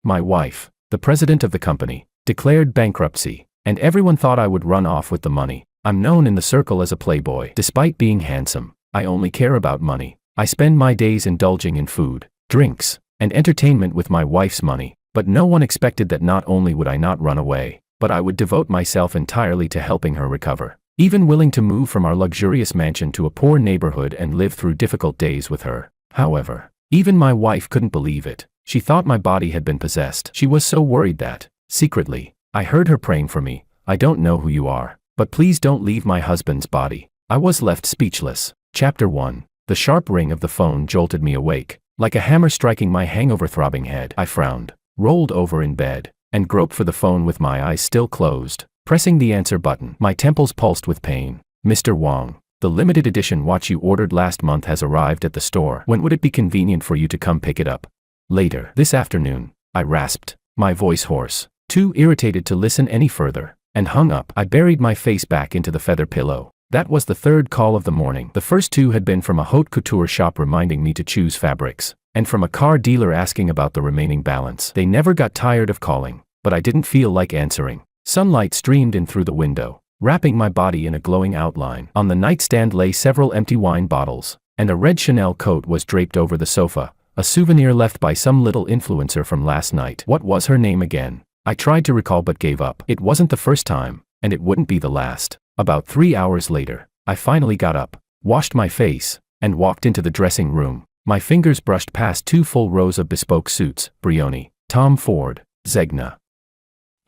My wife, the president of the company, declared bankruptcy, and everyone thought I would run off with the money. I'm known in the circle as a playboy. Despite being handsome, I only care about money. I spend my days indulging in food, drinks, and entertainment with my wife's money. But no one expected that not only would I not run away, but I would devote myself entirely to helping her recover. Even willing to move from our luxurious mansion to a poor neighborhood and live through difficult days with her. However, even my wife couldn't believe it. She thought my body had been possessed. She was so worried that, secretly, I heard her praying for me. I don't know who you are, but please don't leave my husband's body. I was left speechless. Chapter 1. The sharp ring of the phone jolted me awake, like a hammer striking my hangover-throbbing head. I frowned, rolled over in bed, and groped for the phone with my eyes still closed. Pressing the answer button, my temples pulsed with pain. Mr. Wong, the limited edition watch you ordered last month has arrived at the store. When would it be convenient for you to come pick it up? Later, this afternoon, I rasped, my voice hoarse, too irritated to listen any further, and hung up. I buried my face back into the feather pillow. That was the third call of the morning. The first two had been from a haute couture shop reminding me to choose fabrics, and from a car dealer asking about the remaining balance. They never got tired of calling, but I didn't feel like answering. Sunlight streamed in through the window, wrapping my body in a glowing outline. On the nightstand lay several empty wine bottles, and a red Chanel coat was draped over the sofa, a souvenir left by some little influencer from last night. What was her name again? I tried to recall but gave up. It wasn't the first time, and it wouldn't be the last. About 3 hours later, I finally got up, washed my face, and walked into the dressing room. My fingers brushed past 2 full rows of bespoke suits, Brioni, Tom Ford, Zegna.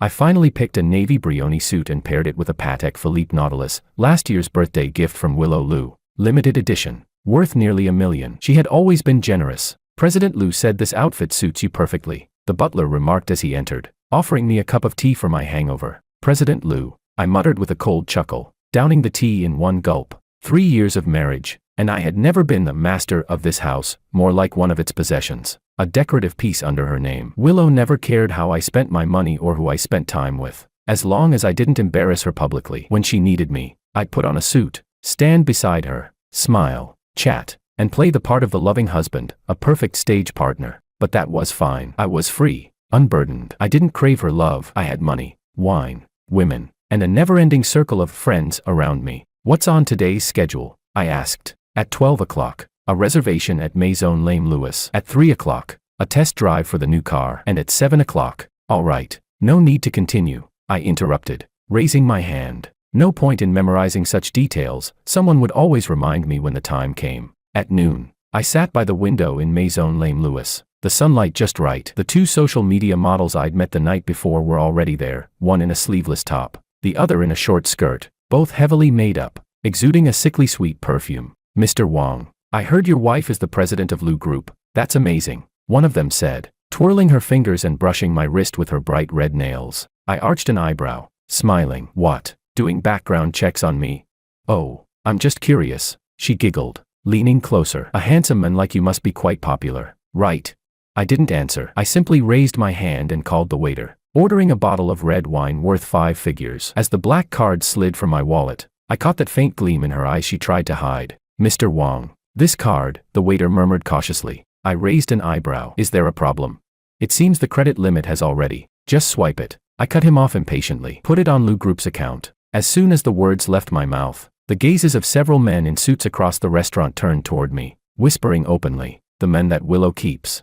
I finally picked a navy Brioni suit and paired it with a Patek Philippe Nautilus, last year's birthday gift from Willow Lu, limited edition, worth nearly $1 million. She had always been generous. President Lu said this outfit suits you perfectly, the butler remarked as he entered, offering me a cup of tea for my hangover. President Lu, I muttered with a cold chuckle, downing the tea in one gulp. 3 years of marriage, and I had never been the master of this house, more like one of its possessions, a decorative piece under her name. Willow never cared how I spent my money or who I spent time with, as long as I didn't embarrass her publicly. When she needed me, I'd put on a suit, stand beside her, smile, chat, and play the part of the loving husband, a perfect stage partner. But that was fine. I was free, unburdened. I didn't crave her love. I had money, wine, women, and a never-ending circle of friends around me. What's on today's schedule? I asked. At 12 o'clock, a reservation at Maison Lame Lewis. At 3 o'clock, a test drive for the new car. And at 7 o'clock, all right, no need to continue, I interrupted, raising my hand. No point in memorizing such details, someone would always remind me when the time came. At noon, I sat by the window in Maison Lame Lewis, the sunlight just right. The 2 social media models I'd met the night before were already there, one in a sleeveless top, the other in a short skirt, both heavily made up, exuding a sickly sweet perfume. Mr. Wong, I heard your wife is the president of Lu Group. That's amazing, one of them said, twirling her fingers and brushing my wrist with her bright red nails. I arched an eyebrow, smiling. What, doing background checks on me? Oh, I'm just curious, she giggled, leaning closer. A handsome man like you must be quite popular, right? I didn't answer. I simply raised my hand and called the waiter, ordering a bottle of red wine worth 5 figures. As the black card slid from my wallet, I caught that faint gleam in her eyes she tried to hide. Mr. Wong, this card, the waiter murmured cautiously. I raised an eyebrow. Is there a problem? It seems the credit limit has already. Just swipe it. I cut him off impatiently. Put it on Lu Group's account. As soon as the words left my mouth, the gazes of several men in suits across the restaurant turned toward me, whispering openly, the men that Willow keeps.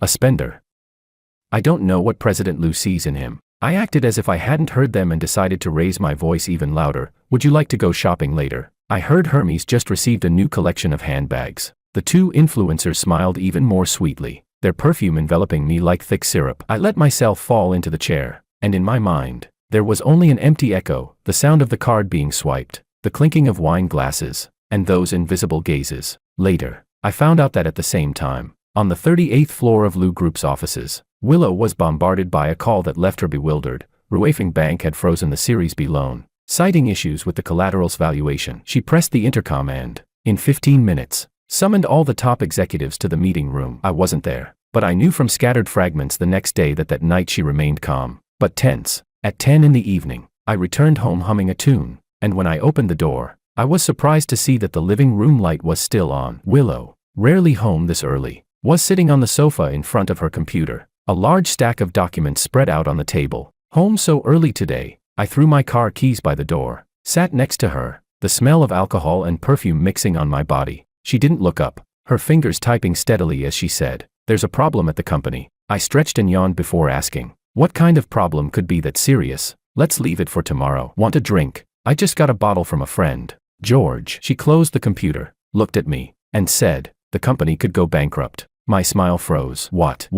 A spender. I don't know what President Lu sees in him. I acted as if I hadn't heard them and decided to raise my voice even louder. Would you like to go shopping later? I heard Hermes just received a new collection of handbags. The 2 influencers smiled even more sweetly, their perfume enveloping me like thick syrup. I let myself fall into the chair, and in my mind, there was only an empty echo, the sound of the card being swiped, the clinking of wine glasses, and those invisible gazes. Later, I found out that at the same time, on the 38th floor of Lu Group's offices, Willow was bombarded by a call that left her bewildered. Ruefing Bank had frozen the Series B loan, citing issues with the collateral's valuation. She pressed the intercom and, in 15 minutes, summoned all the top executives to the meeting room. I wasn't there, but I knew from scattered fragments the next day that night she remained calm, but tense. At 10 in the evening, I returned home humming a tune, and when I opened the door, I was surprised to see that the living room light was still on. Willow, rarely home this early, was sitting on the sofa in front of her computer, A large stack of documents spread out on the table. Home so early today. I threw my car keys by the door. Sat next to her, the smell of alcohol and perfume mixing on my body. She didn't look up, her fingers typing steadily as she said, "There's a problem at the company." I stretched and yawned before asking, "What kind of problem could be that serious? Let's leave it for tomorrow. Want a drink? I just got a bottle from a friend. George." She closed the computer, looked at me, and said, "The company could go bankrupt." My smile froze. What?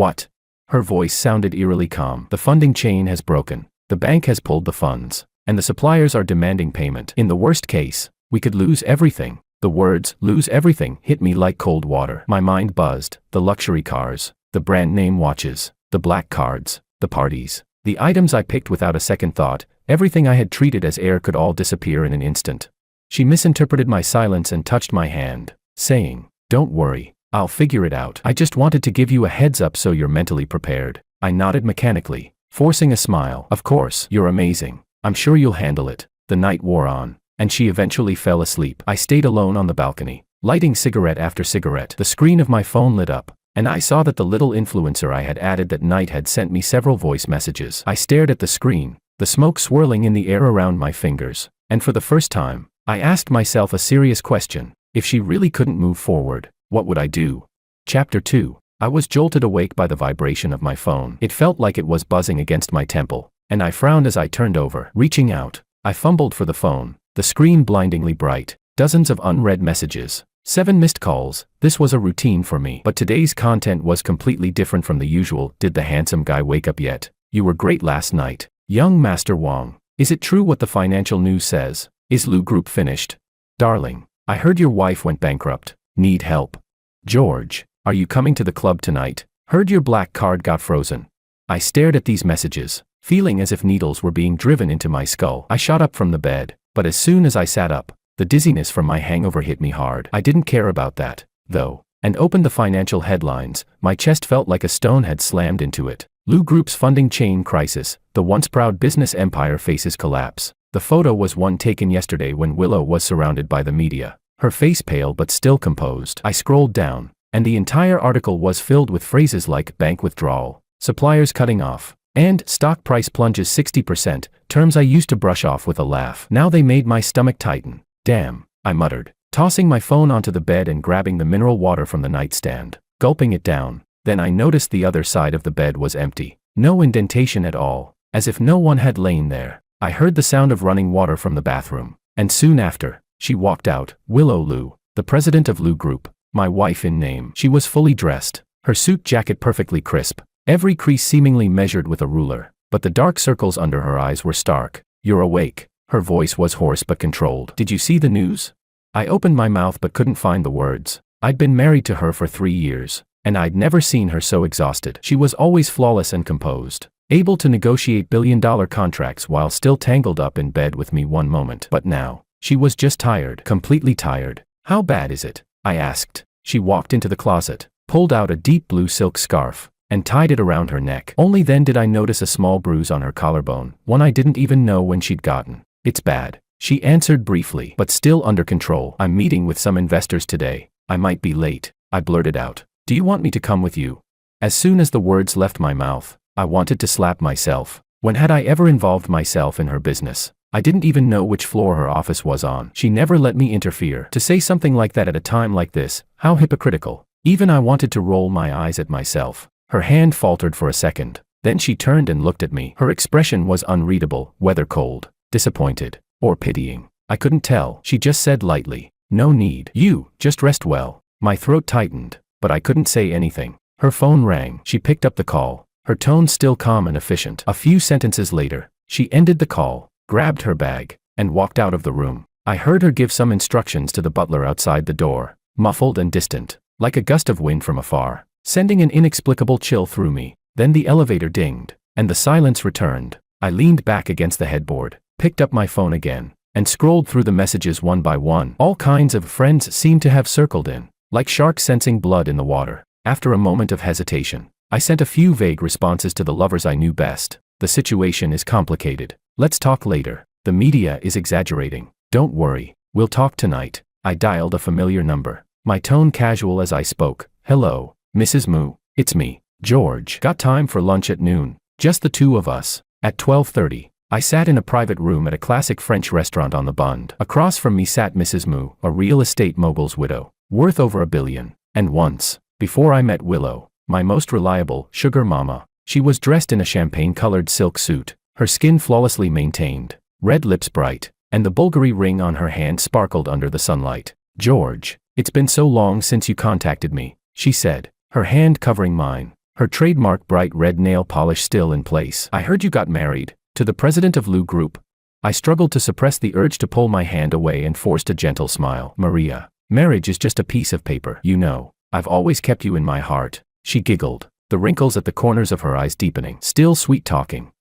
Her voice sounded eerily calm. "The funding chain has broken. The bank has pulled the funds, and the suppliers are demanding payment. In the worst case, we could lose everything." The words, "lose everything," hit me like cold water. My mind buzzed. The luxury cars, the brand name watches, the black cards, the parties, the items I picked without a second thought, everything I had treated as air could all disappear in an instant. She misinterpreted my silence and touched my hand, saying, "Don't worry, I'll figure it out. I just wanted to give you a heads up so you're mentally prepared." I nodded mechanically, forcing a smile. "Of course, you're amazing. I'm sure you'll handle it." The night wore on, and she eventually fell asleep. I stayed alone on the balcony, lighting cigarette after cigarette. The screen of my phone lit up, and I saw that the little influencer I had added that night had sent me several voice messages. I stared at the screen, the smoke swirling in the air around my fingers, and for the first time, I asked myself a serious question. If she really couldn't move forward, what would I do? Chapter 2. I was jolted awake by the vibration of my phone. It felt like it was buzzing against my temple, and I frowned as I turned over. Reaching out, I fumbled for the phone, the screen blindingly bright, dozens of unread messages, 7 missed calls. This was a routine for me. But today's content was completely different from the usual. "Did the handsome guy wake up yet? You were great last night. Young Master Wong. Is it true what the financial news says? Is Lu Group finished? Darling, I heard your wife went bankrupt. Need help. George, are you coming to the club tonight? Heard your black card got frozen." I stared at these messages, feeling as if needles were being driven into my skull. I shot up from the bed, but as soon as I sat up, the dizziness from my hangover hit me hard. I didn't care about that, though, and opened the financial headlines. My chest felt like a stone had slammed into it. Lu Group's funding chain crisis. The once proud business empire faces collapse. The photo was one taken yesterday when Willow was surrounded by the media, her face pale but still composed. I scrolled down, and the entire article was filled with phrases like bank withdrawal, suppliers cutting off, and stock price plunges 60%, terms I used to brush off with a laugh. Now they made my stomach tighten. "Damn," I muttered, tossing my phone onto the bed and grabbing the mineral water from the nightstand, gulping it down. Then I noticed the other side of the bed was empty. No indentation at all, as if no one had lain there. I heard the sound of running water from the bathroom, and soon after, she walked out. Willow Lu, the president of Lu Group, my wife in name. She was fully dressed, her suit jacket perfectly crisp, every crease seemingly measured with a ruler, but the dark circles under her eyes were stark. "You're awake." Her voice was hoarse but controlled. "Did you see the news?" I opened my mouth but couldn't find the words. I'd been married to her for 3 years, and I'd never seen her so exhausted. She was always flawless and composed, able to negotiate billion-dollar contracts while still tangled up in bed with me one moment. But now, she was just tired, completely tired. "How bad is it?" I asked. She walked into the closet, pulled out a deep blue silk scarf, and tied it around her neck. Only then did I notice a small bruise on her collarbone, one I didn't even know when she'd gotten. "It's bad," she answered briefly, but still under control. "I'm meeting with some investors today. I might be late," I blurted out. "Do you want me to come with you?" As soon as the words left my mouth, I wanted to slap myself. When had I ever involved myself in her business? I didn't even know which floor her office was on. She never let me interfere. To say something like that at a time like this, how hypocritical. Even I wanted to roll my eyes at myself. Her hand faltered for a second. Then she turned and looked at me. Her expression was unreadable, whether cold, disappointed, or pitying. I couldn't tell. She just said lightly, "No need. You, just rest well." My throat tightened, but I couldn't say anything. Her phone rang. She picked up the call, her tone still calm and efficient. A few sentences later, she ended the call, grabbed her bag, and walked out of the room. I heard her give some instructions to the butler outside the door, muffled and distant, like a gust of wind from afar, sending an inexplicable chill through me. Then the elevator dinged, and the silence returned. I leaned back against the headboard, picked up my phone again, and scrolled through the messages one by one. All kinds of friends seemed to have circled in, like sharks sensing blood in the water. After a moment of hesitation, I sent a few vague responses to the lovers I knew best. "The situation is complicated. Let's talk later. The media is exaggerating. Don't worry, we'll talk tonight." I dialed a familiar number, my tone casual as I spoke. "Hello, Mrs. Mu. It's me, George. Got time for lunch at noon. Just the two of us. At 12:30, I sat in a private room at a classic French restaurant on the Bund. Across from me sat Mrs. Mu, a real estate mogul's widow, worth over $1 billion. And once, before I met Willow, my most reliable sugar mama, she was dressed in a champagne-colored silk suit, her skin flawlessly maintained, red lips bright, and the Bulgari ring on her hand sparkled under the sunlight. George, it's been so long since you contacted me, she said, her hand covering mine, her trademark bright red nail polish still in place. I heard you got married. To the president of Lu Group. I struggled to suppress the urge to pull my hand away and forced a gentle smile. Maria, marriage is just a piece of paper. You know, I've always kept you in my heart. She giggled, the wrinkles at the corners of her eyes deepening. Still sweet talking.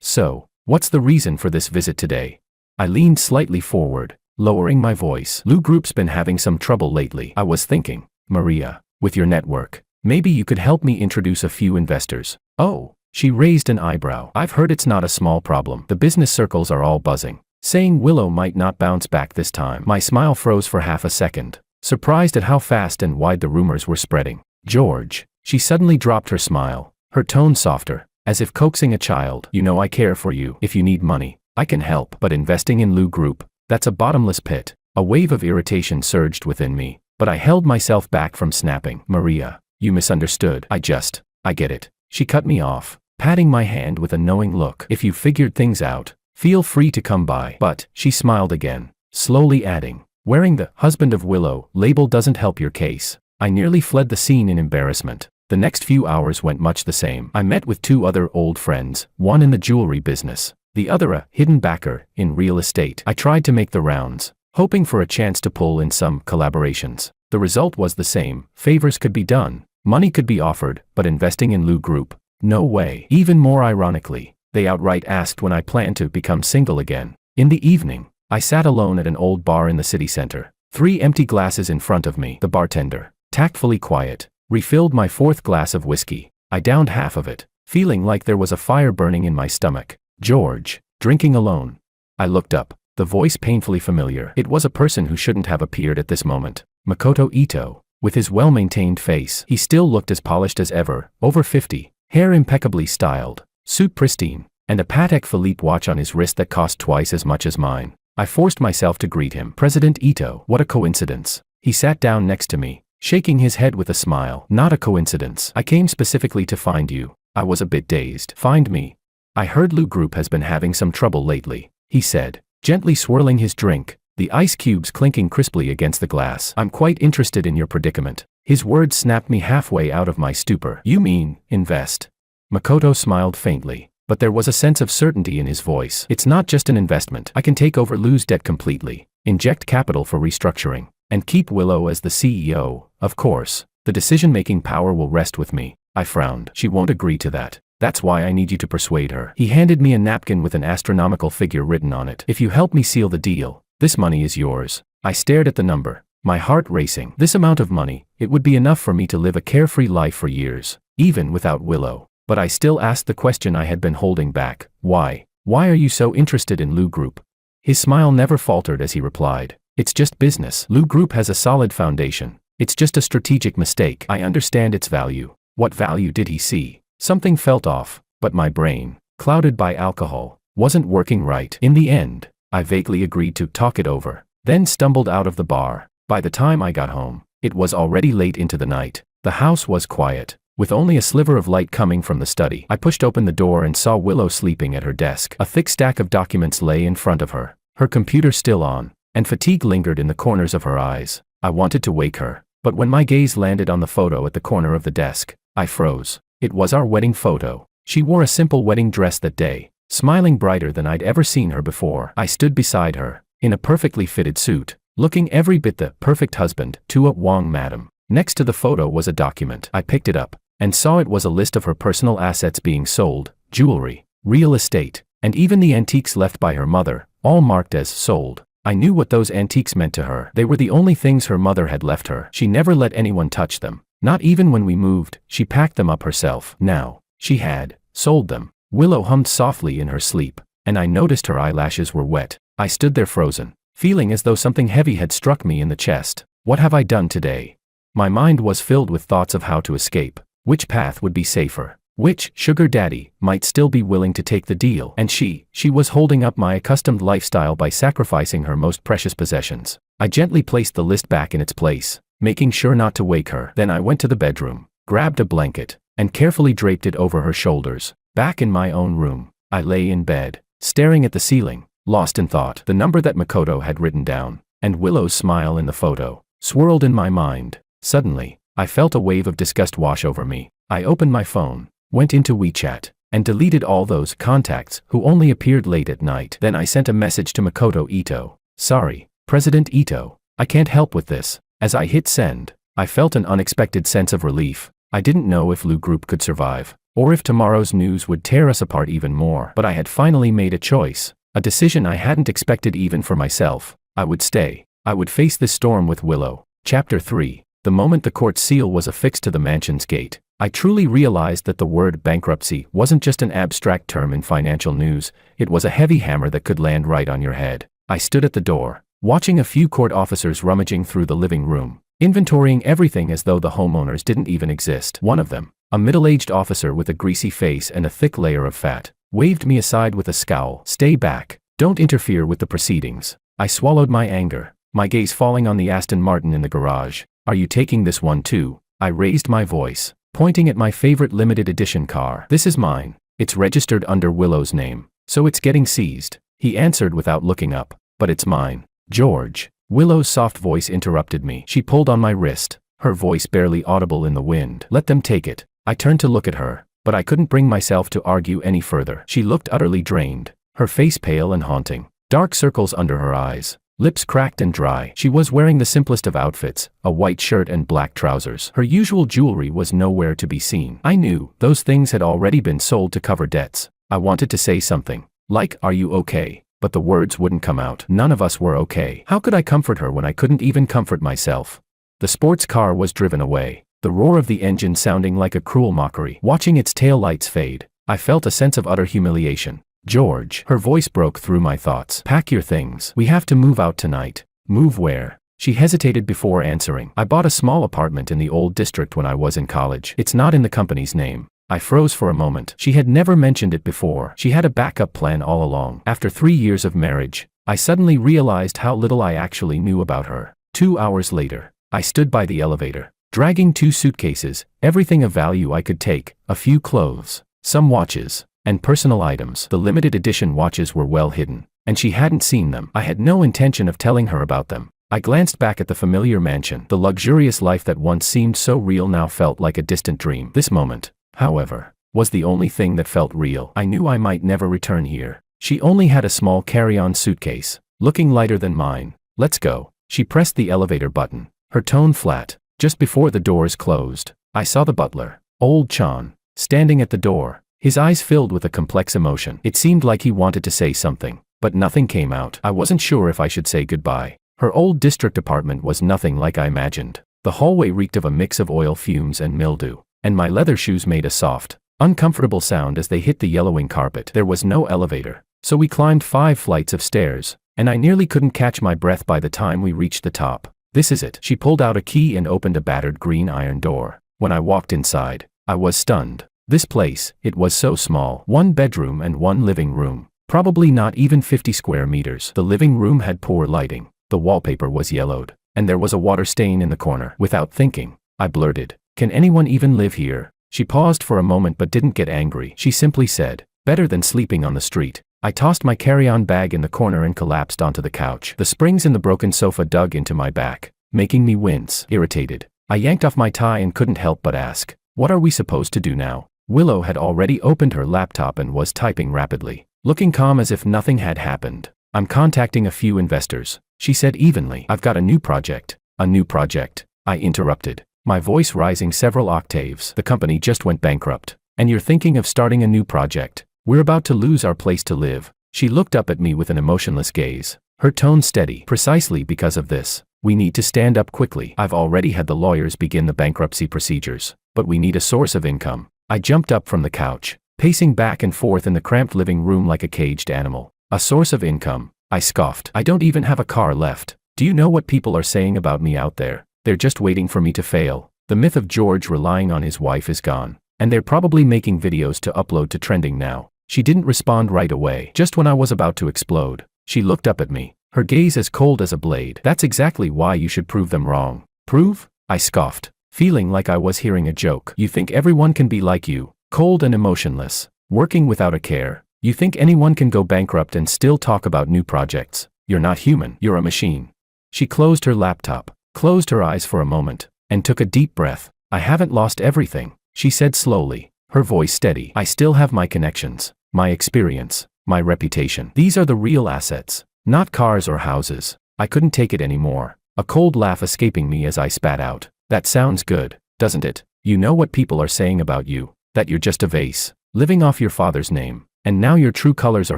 So, what's the reason for this visit today? I leaned slightly forward, lowering my voice. Lu Group's been having some trouble lately. I was thinking, Maria, with your network, maybe you could help me introduce a few investors. Oh. She raised an eyebrow. I've heard it's not a small problem. The business circles are all buzzing, saying Willow might not bounce back this time. My smile froze for half a second, surprised at how fast and wide the rumors were spreading. George, she suddenly dropped her smile, her tone softer, as if coaxing a child. You know I care for you. If you need money, I can help. But investing in Lu Group, that's a bottomless pit. A wave of irritation surged within me, but I held myself back from snapping. Maria, you misunderstood. I get it. She cut me off, patting my hand with a knowing look. If you figured things out, feel free to come by. But, she smiled again, slowly adding, wearing the husband of Willow label doesn't help your case. I nearly fled the scene in embarrassment. The next few hours went much the same. I met with two other old friends, one in the jewelry business, the other a hidden backer in real estate. I tried to make the rounds, hoping for a chance to pull in some collaborations. The result was the same. Favors could be done, money could be offered, but investing in Lu Group, no way. Even more ironically, they outright asked when I planned to become single again. In the evening, I sat alone at an old bar in the city center. 3 empty glasses in front of me. The bartender, tactfully quiet, refilled my 4th glass of whiskey. I downed half of it, feeling like there was a fire burning in my stomach. George, drinking alone. I looked up, the voice painfully familiar. It was a person who shouldn't have appeared at this moment. Makoto Ito, with his well-maintained face. He still looked as polished as ever, over 50. Hair impeccably styled, suit pristine, and a Patek Philippe watch on his wrist that cost twice as much as mine. I forced myself to greet him. President Ito, what a coincidence. He sat down next to me, shaking his head with a smile. Not a coincidence. I came specifically to find you. I was a bit dazed. Find me? I heard Lu Group has been having some trouble lately, he said, gently swirling his drink, the ice cubes clinking crisply against the glass. I'm quite interested in your predicament. His words snapped me halfway out of my stupor. You mean, invest? Makoto smiled faintly, but there was a sense of certainty in his voice. It's not just an investment. I can take over Lu's debt completely, inject capital for restructuring, and keep Willow as the CEO. Of course, the decision-making power will rest with me. I frowned. She won't agree to that. That's why I need you to persuade her. He handed me a napkin with an astronomical figure written on it. If you help me seal the deal, this money is yours. I stared at the number, my heart racing. This amount of money, it would be enough for me to live a carefree life for years, even without Willow. But I still asked the question I had been holding back. Why? Why are you so interested in Lu Group? His smile never faltered as he replied. It's just business. Lu Group has a solid foundation. It's just a strategic mistake. I understand its value. What value did he see? Something felt off, but my brain, clouded by alcohol, wasn't working right. In the end, I vaguely agreed to talk it over, then stumbled out of the bar. By the time I got home, it was already late into the night. The house was quiet, with only a sliver of light coming from the study. I pushed open the door and saw Willow sleeping at her desk. A thick stack of documents lay in front of her, her computer still on, and fatigue lingered in the corners of her eyes. I wanted to wake her, but when my gaze landed on the photo at the corner of the desk, I froze. It was our wedding photo. She wore a simple wedding dress that day, smiling brighter than I'd ever seen her before. I stood beside her, in a perfectly fitted suit, looking every bit the perfect husband to a Wong madam. Next to the photo was a document. I picked it up, and saw it was a list of her personal assets being sold, jewelry, real estate, and even the antiques left by her mother, all marked as sold. I knew what those antiques meant to her. They were the only things her mother had left her. She never let anyone touch them. Not even when we moved. She packed them up herself. Now, she had sold them. Willow hummed softly in her sleep, and I noticed her eyelashes were wet. I stood there frozen, feeling as though something heavy had struck me in the chest. What have I done today? My mind was filled with thoughts of how to escape, Which path would be safer? Which sugar daddy might still be willing to take the deal? And she was holding up my accustomed lifestyle by sacrificing her most precious possessions. I gently placed the list back in its place, making sure not to wake her. Then I went to the bedroom, grabbed a blanket, and carefully draped it over her shoulders. Back in my own room, I lay in bed, staring at the ceiling, lost in thought. The number that Makoto had written down, and Willow's smile in the photo, swirled in my mind. Suddenly, I felt a wave of disgust wash over me. I opened my phone, went into WeChat, and deleted all those contacts who only appeared late at night. Then I sent a message to Makoto Ito. Sorry, President Ito, I can't help with this. As I hit send, I felt an unexpected sense of relief. I didn't know if Lu Group could survive, or if tomorrow's news would tear us apart even more. But I had finally made a choice, a decision I hadn't expected even for myself. I would stay. I would face this storm with Willow. Chapter 3. The moment the court seal was affixed to the mansion's gate, I truly realized that the word bankruptcy wasn't just an abstract term in financial news, it was a heavy hammer that could land right on your head. I stood at the door, watching a few court officers rummaging through the living room, inventorying everything as though the homeowners didn't even exist. One of them, a middle-aged officer with a greasy face and a thick layer of fat, waved me aside with a scowl. Stay back. Don't interfere with the proceedings. I swallowed my anger, my gaze falling on the Aston Martin in the garage. Are you taking this one too? I raised my voice, pointing at my favorite limited edition car. This is mine. It's registered under Willow's name, so it's getting seized. He answered without looking up. But it's mine. George. Willow's soft voice interrupted me. She pulled on my wrist, her voice barely audible in the wind. Let them take it. I turned to look at her, but I couldn't bring myself to argue any further. She looked utterly drained, her face pale and haunting, dark circles under her eyes, lips cracked and dry. She was wearing the simplest of outfits, a white shirt and black trousers. Her usual jewelry was nowhere to be seen. I knew those things had already been sold to cover debts. I wanted to say something, like, "Are you okay?" But the words wouldn't come out. None of us were okay. How could I comfort her when I couldn't even comfort myself? The sports car was driven away, the roar of the engine sounding like a cruel mockery. Watching its taillights fade, I felt a sense of utter humiliation. George. Her voice broke through my thoughts. Pack your things. We have to move out tonight. Move where? She hesitated before answering. I bought a small apartment in the old district when I was in college. It's not in the company's name. I froze for a moment. She had never mentioned it before. She had a backup plan all along. After 3 years of marriage, I suddenly realized how little I actually knew about her. 2 hours later, I stood by the elevator, dragging 2 suitcases, everything of value I could take, a few clothes, some watches, and personal items. The limited edition watches were well hidden, and she hadn't seen them. I had no intention of telling her about them. I glanced back at the familiar mansion. The luxurious life that once seemed so real now felt like a distant dream. This moment, however, was the only thing that felt real. I knew I might never return here. She only had a small carry-on suitcase, looking lighter than mine. Let's go. She pressed the elevator button, her tone flat. Just before the doors closed, I saw the butler, old Chan, standing at the door, his eyes filled with a complex emotion. It seemed like he wanted to say something, but nothing came out. I wasn't sure if I should say goodbye. Her old district apartment was nothing like I imagined. The hallway reeked of a mix of oil fumes and mildew, and my leather shoes made a soft, uncomfortable sound as they hit the yellowing carpet. There was no elevator, so we climbed 5 flights of stairs, and I nearly couldn't catch my breath by the time we reached the top. This is it. She pulled out a key and opened a battered green iron door. When I walked inside, I was stunned. This place, it was so small. 1 bedroom and 1 living room. Probably not even 50 square meters. The living room had poor lighting. The wallpaper was yellowed, and there was a water stain in the corner. Without thinking, I blurted, "Can anyone even live here?" She paused for a moment but didn't get angry. She simply said, "Better than sleeping on the street." I tossed my carry-on bag in the corner and collapsed onto the couch. The springs in the broken sofa dug into my back, making me wince. Irritated, I yanked off my tie and couldn't help but ask, "What are we supposed to do now?" Willow had already opened her laptop and was typing rapidly, looking calm as if nothing had happened. "I'm contacting a few investors," she said evenly. "I've got a new project." "A new project?" I interrupted, my voice rising several octaves. "The company just went bankrupt, and you're thinking of starting a new project? We're about to lose our place to live." She looked up at me with an emotionless gaze, her tone steady. "Precisely because of this, we need to stand up quickly. I've already had the lawyers begin the bankruptcy procedures, but we need a source of income." I jumped up from the couch, pacing back and forth in the cramped living room like a caged animal. "A source of income?" I scoffed. "I don't even have a car left. Do you know what people are saying about me out there? They're just waiting for me to fail." The myth of George relying on his wife is gone. And they're probably making videos to upload to trending now. She didn't respond right away. Just when I was about to explode, she looked up at me, her gaze as cold as a blade. That's exactly why you should prove them wrong. Prove? I scoffed, feeling like I was hearing a joke. You think everyone can be like you, cold and emotionless, working without a care? You think anyone can go bankrupt and still talk about new projects? You're not human, you're a machine. She closed her laptop, closed her eyes for a moment, and took a deep breath. I haven't lost everything, she said slowly, her voice steady. I still have my connections, my experience, my reputation. These are the real assets, not cars or houses. I couldn't take it anymore, a cold laugh escaping me as I spat out. That sounds good, doesn't it? You know what people are saying about you, that you're just a vase, living off your father's name, and now your true colors are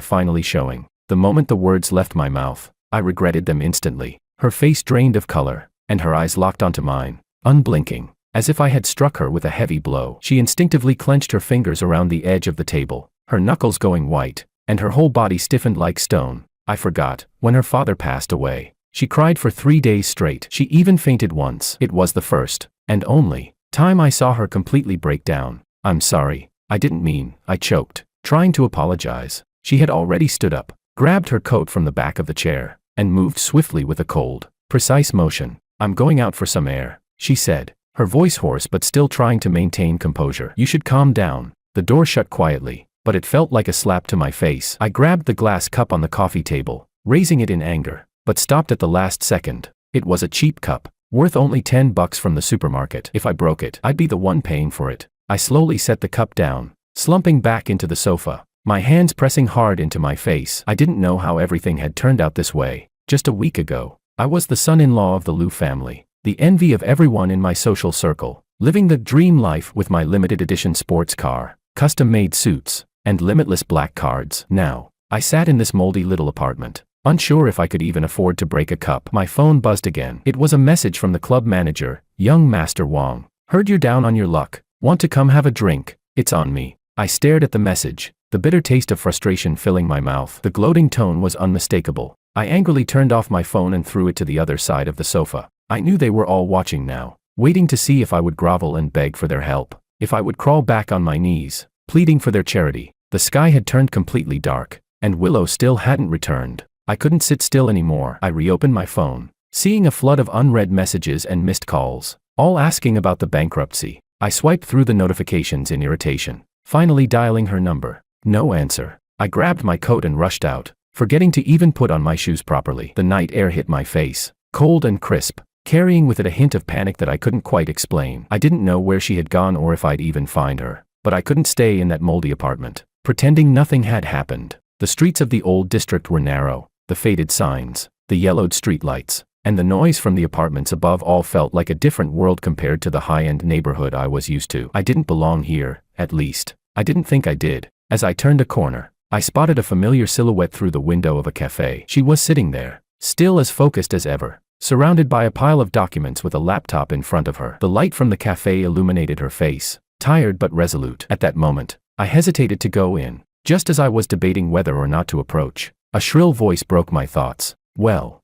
finally showing. The moment the words left my mouth, I regretted them instantly. Her face drained of color, and her eyes locked onto mine, unblinking, as if I had struck her with a heavy blow. She instinctively clenched her fingers around the edge of the table, her knuckles going white, and her whole body stiffened like stone. I forgot, when her father passed away, she cried for 3 days straight. She even fainted once. It was the first, and only, time I saw her completely break down. I'm sorry, I didn't mean, I choked, trying to apologize. She had already stood up, grabbed her coat from the back of the chair, and moved swiftly with a cold, precise motion. I'm going out for some air, she said, her voice hoarse but still trying to maintain composure. You should calm down. The door shut quietly, but it felt like a slap to my face. I grabbed the glass cup on the coffee table, raising it in anger, but stopped at the last second. It was a cheap cup, worth only $10 from the supermarket. If I broke it, I'd be the one paying for it. I slowly set the cup down, slumping back into the sofa, my hands pressing hard into my face. I didn't know how everything had turned out this way. Just a week ago, I was the son-in-law of the Liu family, the envy of everyone in my social circle, living the dream life with my limited edition sports car, custom-made suits, and limitless black cards. Now, I sat in this moldy little apartment, unsure if I could even afford to break a cup. My phone buzzed again. It was a message from the club manager, young Master Wang. Heard you're down on your luck. Want to come have a drink? It's on me. I stared at the message, the bitter taste of frustration filling my mouth. The gloating tone was unmistakable. I angrily turned off my phone and threw it to the other side of the sofa. I knew they were all watching now, waiting to see if I would grovel and beg for their help, if I would crawl back on my knees, pleading for their charity. The sky had turned completely dark, and Willow still hadn't returned. I couldn't sit still anymore. I reopened my phone, seeing a flood of unread messages and missed calls, all asking about the bankruptcy. I swiped through the notifications in irritation, finally dialing her number. No answer. I grabbed my coat and rushed out, forgetting to even put on my shoes properly. The night air hit my face, cold and crisp, carrying with it a hint of panic that I couldn't quite explain. I didn't know where she had gone or if I'd even find her, but I couldn't stay in that moldy apartment, pretending nothing had happened. The streets of the old district were narrow, the faded signs, the yellowed streetlights, and the noise from the apartments above all felt like a different world compared to the high-end neighborhood I was used to. I didn't belong here, at least. I didn't think I did. As I turned a corner, I spotted a familiar silhouette through the window of a cafe. She was sitting there, still as focused as ever, surrounded by a pile of documents with a laptop in front of her. The light from the cafe illuminated her face, tired but resolute. At that moment, I hesitated to go in. Just as I was debating whether or not to approach, a shrill voice broke my thoughts. Well,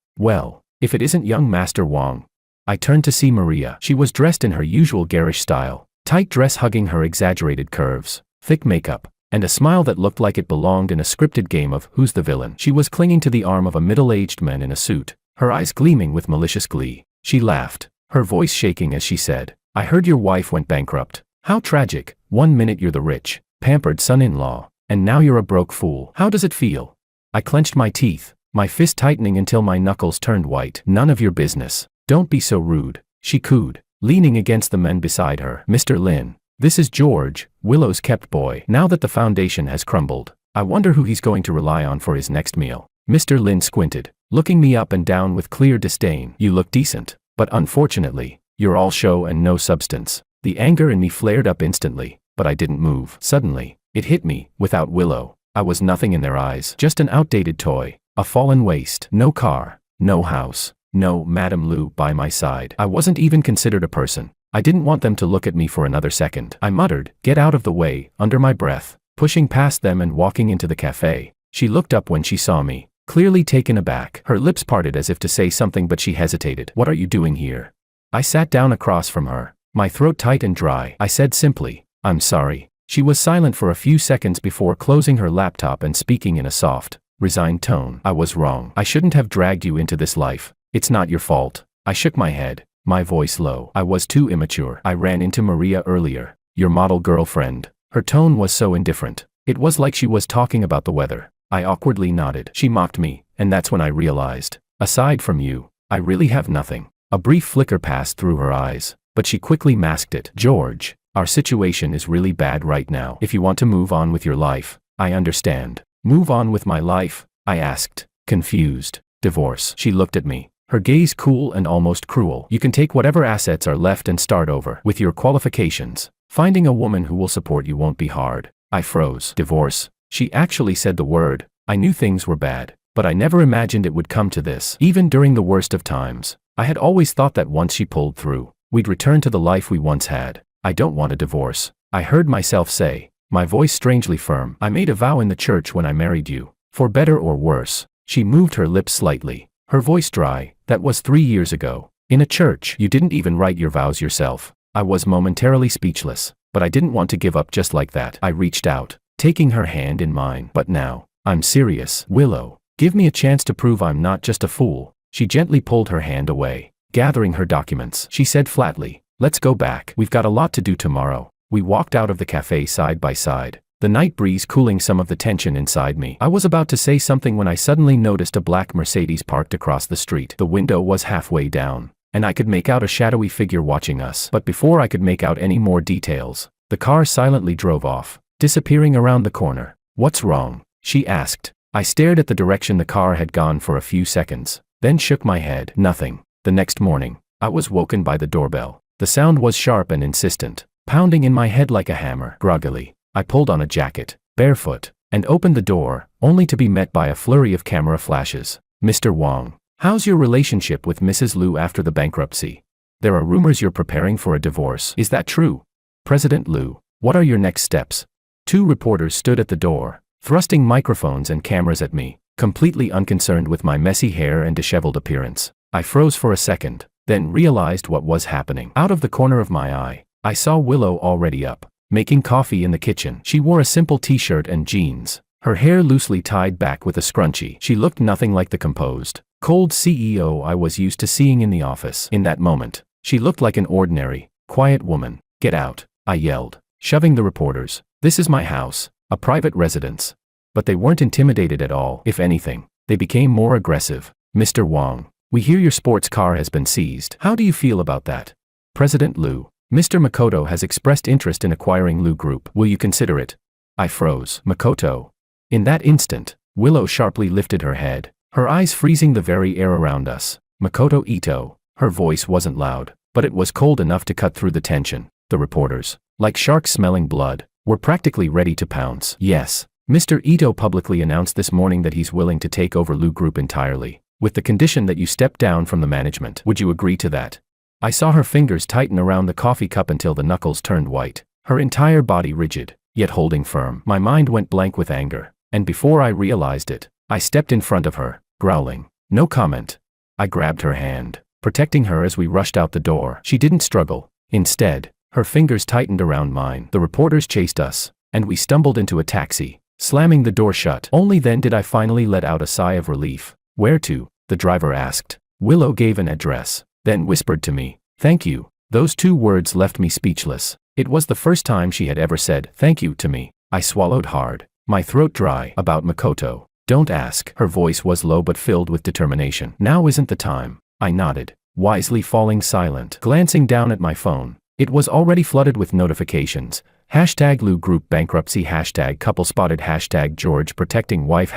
if it isn't young Master Wang. I turned to see Maria. She was dressed in her usual garish style, tight dress hugging her exaggerated curves, thick makeup, and a smile that looked like it belonged in a scripted game of Who's the Villain. She was clinging to the arm of a middle-aged man in a suit, her eyes gleaming with malicious glee. She laughed, her voice shaking as she said, I heard your wife went bankrupt. How tragic. 1 minute you're the rich, pampered son-in-law, and now you're a broke fool. How does it feel? I clenched my teeth, my fist tightening until my knuckles turned white. None of your business. Don't be so rude, she cooed, leaning against the men beside her. Mr. Lin, this is George, Willow's kept boy. Now that the foundation has crumbled, I wonder who he's going to rely on for his next meal. Mr. Lin squinted, looking me up and down with clear disdain. You look decent, but unfortunately, you're all show and no substance. The anger in me flared up instantly, but I didn't move. Suddenly, it hit me. Without Willow, I was nothing in their eyes. Just an outdated toy, a fallen waste. No car, no house, no Madame Liu by my side. I wasn't even considered a person. I didn't want them to look at me for another second. I muttered, get out of the way, under my breath, pushing past them and walking into the cafe. She looked up when she saw me, clearly taken aback. Her lips parted as if to say something but she hesitated. What are you doing here? I sat down across from her, My throat tight and dry, I said simply, "I'm sorry." She was silent for a few seconds before closing her laptop and speaking in a soft, resigned tone. "I was wrong. I shouldn't have dragged you into this life. It's not your fault." I shook my head, my voice low. "I was too immature. I ran into Maria earlier, your model girlfriend." Her tone was so indifferent. It was like she was talking about the weather. I awkwardly nodded. "She mocked me, and that's when I realized, aside from you, I really have nothing." A brief flicker passed through her eyes, but she quickly masked it. "George, our situation is really bad right now. If you want to move on with your life, I understand." "Move on with my life?" I asked, confused. "Divorce." She looked at me, her gaze cool and almost cruel. "You can take whatever assets are left and start over. With your qualifications, finding a woman who will support you won't be hard." I froze. "Divorce?" She actually said the word. I knew things were bad, but I never imagined it would come to this. Even during the worst of times, I had always thought that once she pulled through, we'd return to the life we once had. "I don't want a divorce," I heard myself say, my voice strangely firm. "I made a vow in the church when I married you, for better or worse." She moved her lips slightly, her voice dry. "That was 3 years ago. In a church. You didn't even write your vows yourself." I was momentarily speechless, but I didn't want to give up just like that. I reached out, taking her hand in mine. "But now, I'm serious. Willow, give me a chance to prove I'm not just a fool." She gently pulled her hand away, gathering her documents. She said flatly, "Let's go back. We've got a lot to do tomorrow." We walked out of the cafe side by side, the night breeze cooling some of the tension inside me. I was about to say something when I suddenly noticed a black Mercedes parked across the street. The window was halfway down, and I could make out a shadowy figure watching us. But before I could make out any more details, the car silently drove off, disappearing around the corner. "What's wrong?" she asked. I stared at the direction the car had gone for a few seconds, then shook my head. "Nothing." The next morning, I was woken by the doorbell. The sound was sharp and insistent, pounding in my head like a hammer. Groggily, I pulled on a jacket, barefoot, and opened the door, only to be met by a flurry of camera flashes. "Mr. Wong, how's your relationship with Mrs. Liu after the bankruptcy? There are rumors you're preparing for a divorce. Is that true? President Liu, what are your next steps?" 2 reporters stood at the door, thrusting microphones and cameras at me, completely unconcerned with my messy hair and disheveled appearance. I froze for a second, then realized what was happening. Out of the corner of my eye, I saw Willow already up, making coffee in the kitchen. She wore a simple t-shirt and jeans, her hair loosely tied back with a scrunchie. She looked nothing like the composed, cold CEO I was used to seeing in the office. In that moment, she looked like an ordinary, quiet woman. "Get out," I yelled, shoving the reporters. "This is my house, a private residence." But they weren't intimidated at all. If anything, they became more aggressive. "Mr. Wong, we hear your sports car has been seized. How do you feel about that? President Liu, Mr. Makoto has expressed interest in acquiring Liu Group. Will you consider it?" I froze. "Makoto?" In that instant, Willow sharply lifted her head, her eyes freezing the very air around us. "Makoto Ito." Her voice wasn't loud, but it was cold enough to cut through the tension. The reporters, like sharks smelling blood, were practically ready to pounce. "Yes. Mr. Ito publicly announced this morning that he's willing to take over Liu Group entirely, with the condition that you step down from the management. Would you agree to that?" I saw her fingers tighten around the coffee cup until the knuckles turned white, her entire body rigid, yet holding firm. My mind went blank with anger, and before I realized it, I stepped in front of her, growling, "No comment." I grabbed her hand, protecting her as we rushed out the door. She didn't struggle. Instead, her fingers tightened around mine. The reporters chased us, and we stumbled into a taxi, slamming the door shut. Only then did I finally let out a sigh of relief. "Where to?" the driver asked. Willow gave an address, then whispered to me, "Thank you." Those 2 words left me speechless. It was the first time she had ever said thank you to me. I swallowed hard, my throat dry. "About Makoto, don't ask." Her voice was low but filled with determination. "Now isn't the time." I nodded, wisely falling silent. Glancing down at my phone, it was already flooded with notifications. #Liu Group bankruptcy, #couple spotted, #George protecting wife,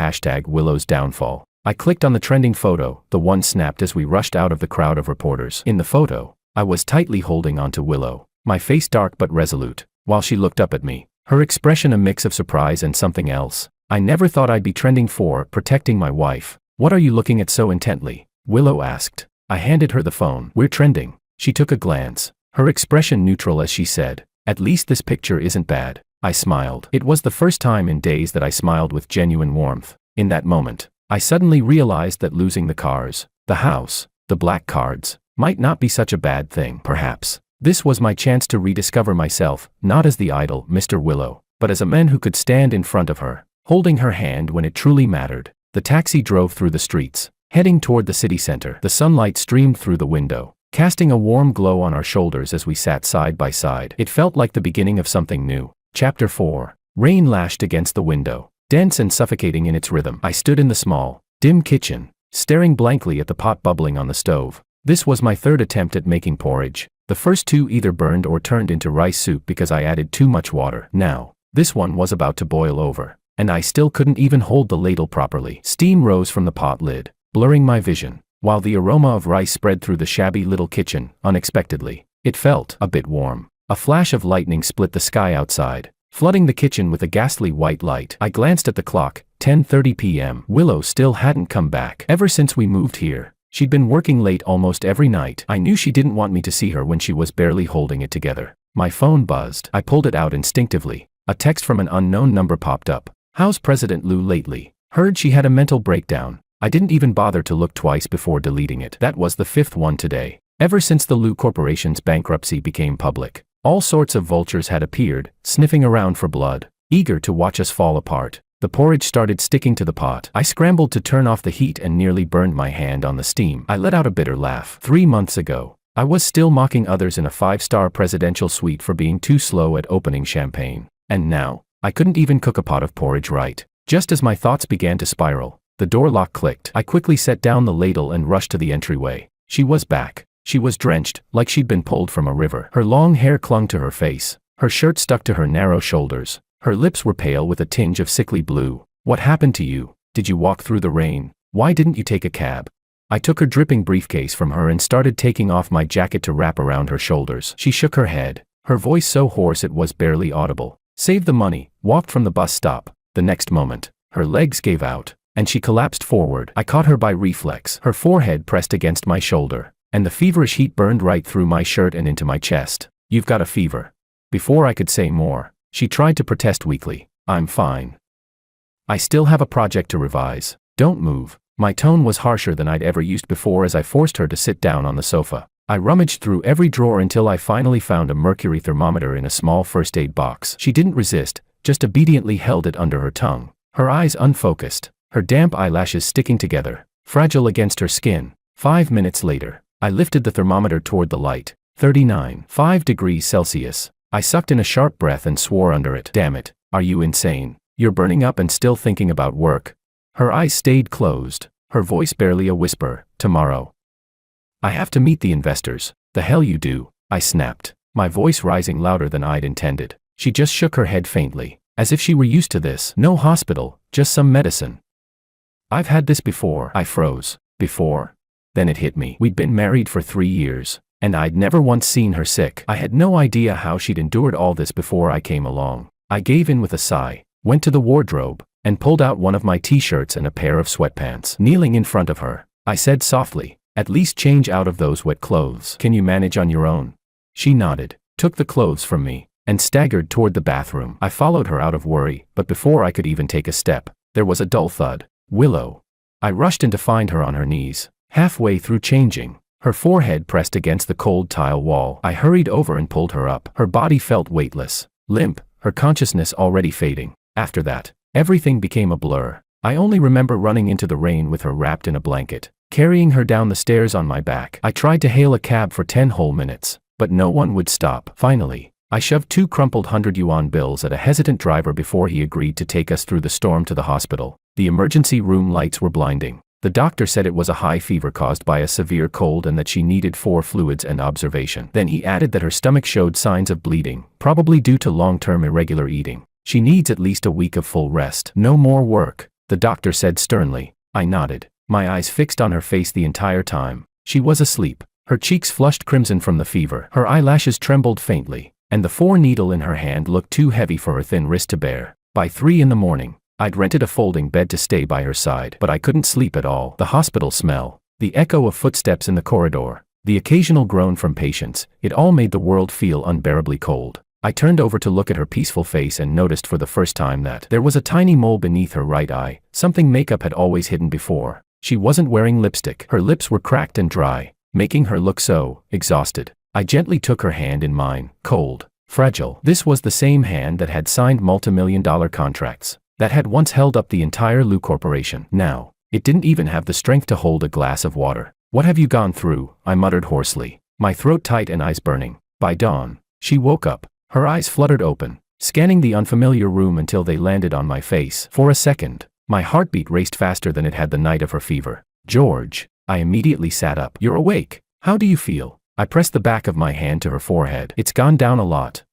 #Willow's downfall. I clicked on the trending photo, the one snapped as we rushed out of the crowd of reporters. In the photo, I was tightly holding onto Willow, my face dark but resolute, while she looked up at me, her expression a mix of surprise and something else. I never thought I'd be trending for protecting my wife. "What are you looking at so intently?" Willow asked. I handed her the phone. "We're trending." She took a glance, her expression neutral as she said, "At least this picture isn't bad." I smiled. It was the first time in days that I smiled with genuine warmth. In that moment, I suddenly realized that losing the cars, the house, the black cards, might not be such a bad thing. Perhaps This was my chance to rediscover myself, not as the idol, Mr. Willow, but as a man who could stand in front of her, holding her hand when it truly mattered. The taxi drove through the streets, heading toward the city center. The sunlight streamed through the window, casting a warm glow on our shoulders as we sat side by side. It felt like the beginning of something new. Chapter 4. Rain lashed against the window, dense and suffocating in its rhythm. I stood in the small, dim kitchen, staring blankly at the pot bubbling on the stove. This was my third attempt at making porridge. The first two either burned or turned into rice soup because I added too much water. Now, this one was about to boil over, and I still couldn't even hold the ladle properly. Steam rose from the pot lid, blurring my vision, while the aroma of rice spread through the shabby little kitchen. Unexpectedly, it felt a bit warm. A flash of lightning split the sky outside, flooding the kitchen with a ghastly white light. I glanced at the clock, 10:30 p.m. Willow still hadn't come back. Ever since we moved here, she'd been working late almost every night. I knew she didn't want me to see her when she was barely holding it together. My phone buzzed. I pulled it out instinctively. A text from an unknown number popped up. "How's President Lou lately? Heard she had a mental breakdown." I didn't even bother to look twice before deleting it. That was the fifth one today. Ever since the Lou Corporation's bankruptcy became public, all sorts of vultures had appeared, sniffing around for blood, eager to watch us fall apart. The porridge started sticking to the pot. I scrambled to turn off the heat and nearly burned my hand on the steam. I let out a bitter laugh. 3 months ago, I was still mocking others in a 5-star presidential suite for being too slow at opening champagne. And now, I couldn't even cook a pot of porridge right. Just as my thoughts began to spiral, the door lock clicked. I quickly set down the ladle and rushed to the entryway. She was back. She was drenched, like she'd been pulled from a river. Her long hair clung to her face. Her shirt stuck to her narrow shoulders. Her lips were pale with a tinge of sickly blue. "What happened to you? Did you walk through the rain? Why didn't you take a cab?" I took her dripping briefcase from her and started taking off my jacket to wrap around her shoulders. She shook her head, her voice so hoarse it was barely audible. "Saved the money, walked from the bus stop." The next moment, her legs gave out, and she collapsed forward. I caught her by reflex. Her forehead pressed against my shoulder, and the feverish heat burned right through my shirt and into my chest. "You've got a fever." Before I could say more, she tried to protest weakly. "I'm fine. I still have a project to revise. Don't move." My tone was harsher than I'd ever used before as I forced her to sit down on the sofa. I rummaged through every drawer until I finally found a mercury thermometer in a small first aid box. She didn't resist, just obediently held it under her tongue, her eyes unfocused, her damp eyelashes sticking together, fragile against her skin. 5 minutes later, I lifted the thermometer toward the light. 39.5 degrees Celsius. I sucked in a sharp breath and swore under it. "Damn it, are you insane? You're burning up and still thinking about work." Her eyes stayed closed, her voice barely a whisper. "Tomorrow, I have to meet the investors." "The hell you do," I snapped, my voice rising louder than I'd intended. She just shook her head faintly, as if she were used to this. "No hospital, just some medicine." "I've had this before." I froze. Before? Then it hit me. We'd been married for 3 years, and I'd never once seen her sick. I had no idea how she'd endured all this before I came along. I gave in with a sigh, went to the wardrobe, and pulled out one of my t-shirts and a pair of sweatpants. Kneeling in front of her, I said softly, "At least change out of those wet clothes. Can you manage on your own?" She nodded, took the clothes from me, and staggered toward the bathroom. I followed her out of worry, but before I could even take a step, there was a dull thud. "Willow." I rushed in to find her on her knees, halfway through changing, her forehead pressed against the cold tile wall. I hurried over and pulled her up. Her body felt weightless, limp, her consciousness already fading. After that, everything became a blur. I only remember running into the rain with her wrapped in a blanket, carrying her down the stairs on my back. I tried to hail a cab for 10 whole minutes, but no one would stop. Finally, I shoved 2 crumpled 100-yuan bills at a hesitant driver before he agreed to take us through the storm to the hospital. The emergency room lights were blinding. The doctor said it was a high fever caused by a severe cold and that she needed 4 fluids and observation. Then he added that her stomach showed signs of bleeding, probably due to long-term irregular eating. She needs at least a week of full rest. No more work, the doctor said sternly. I nodded, my eyes fixed on her face the entire time. She was asleep, her cheeks flushed crimson from the fever. Her eyelashes trembled faintly, and the 4 needle in her hand looked too heavy for her thin wrist to bear. By 3 in the morning, I'd rented a folding bed to stay by her side, but I couldn't sleep at all. The hospital smell, the echo of footsteps in the corridor, the occasional groan from patients, it all made the world feel unbearably cold. I turned over to look at her peaceful face and noticed for the first time that there was a tiny mole beneath her right eye, something makeup had always hidden before. She wasn't wearing lipstick. Her lips were cracked and dry, making her look so exhausted. I gently took her hand in mine, cold, fragile. This was the same hand that had signed multi-million-dollar contracts, that had once held up the entire Lu Corporation. Now, it didn't even have the strength to hold a glass of water. "What have you gone through?" I muttered hoarsely, my throat tight and eyes burning. By dawn, she woke up. Her eyes fluttered open, scanning the unfamiliar room until they landed on my face. For a second, my heartbeat raced faster than it had the night of her fever. "George." I immediately sat up. "You're awake. How do you feel?" I pressed the back of my hand to her forehead. "It's gone down a lot.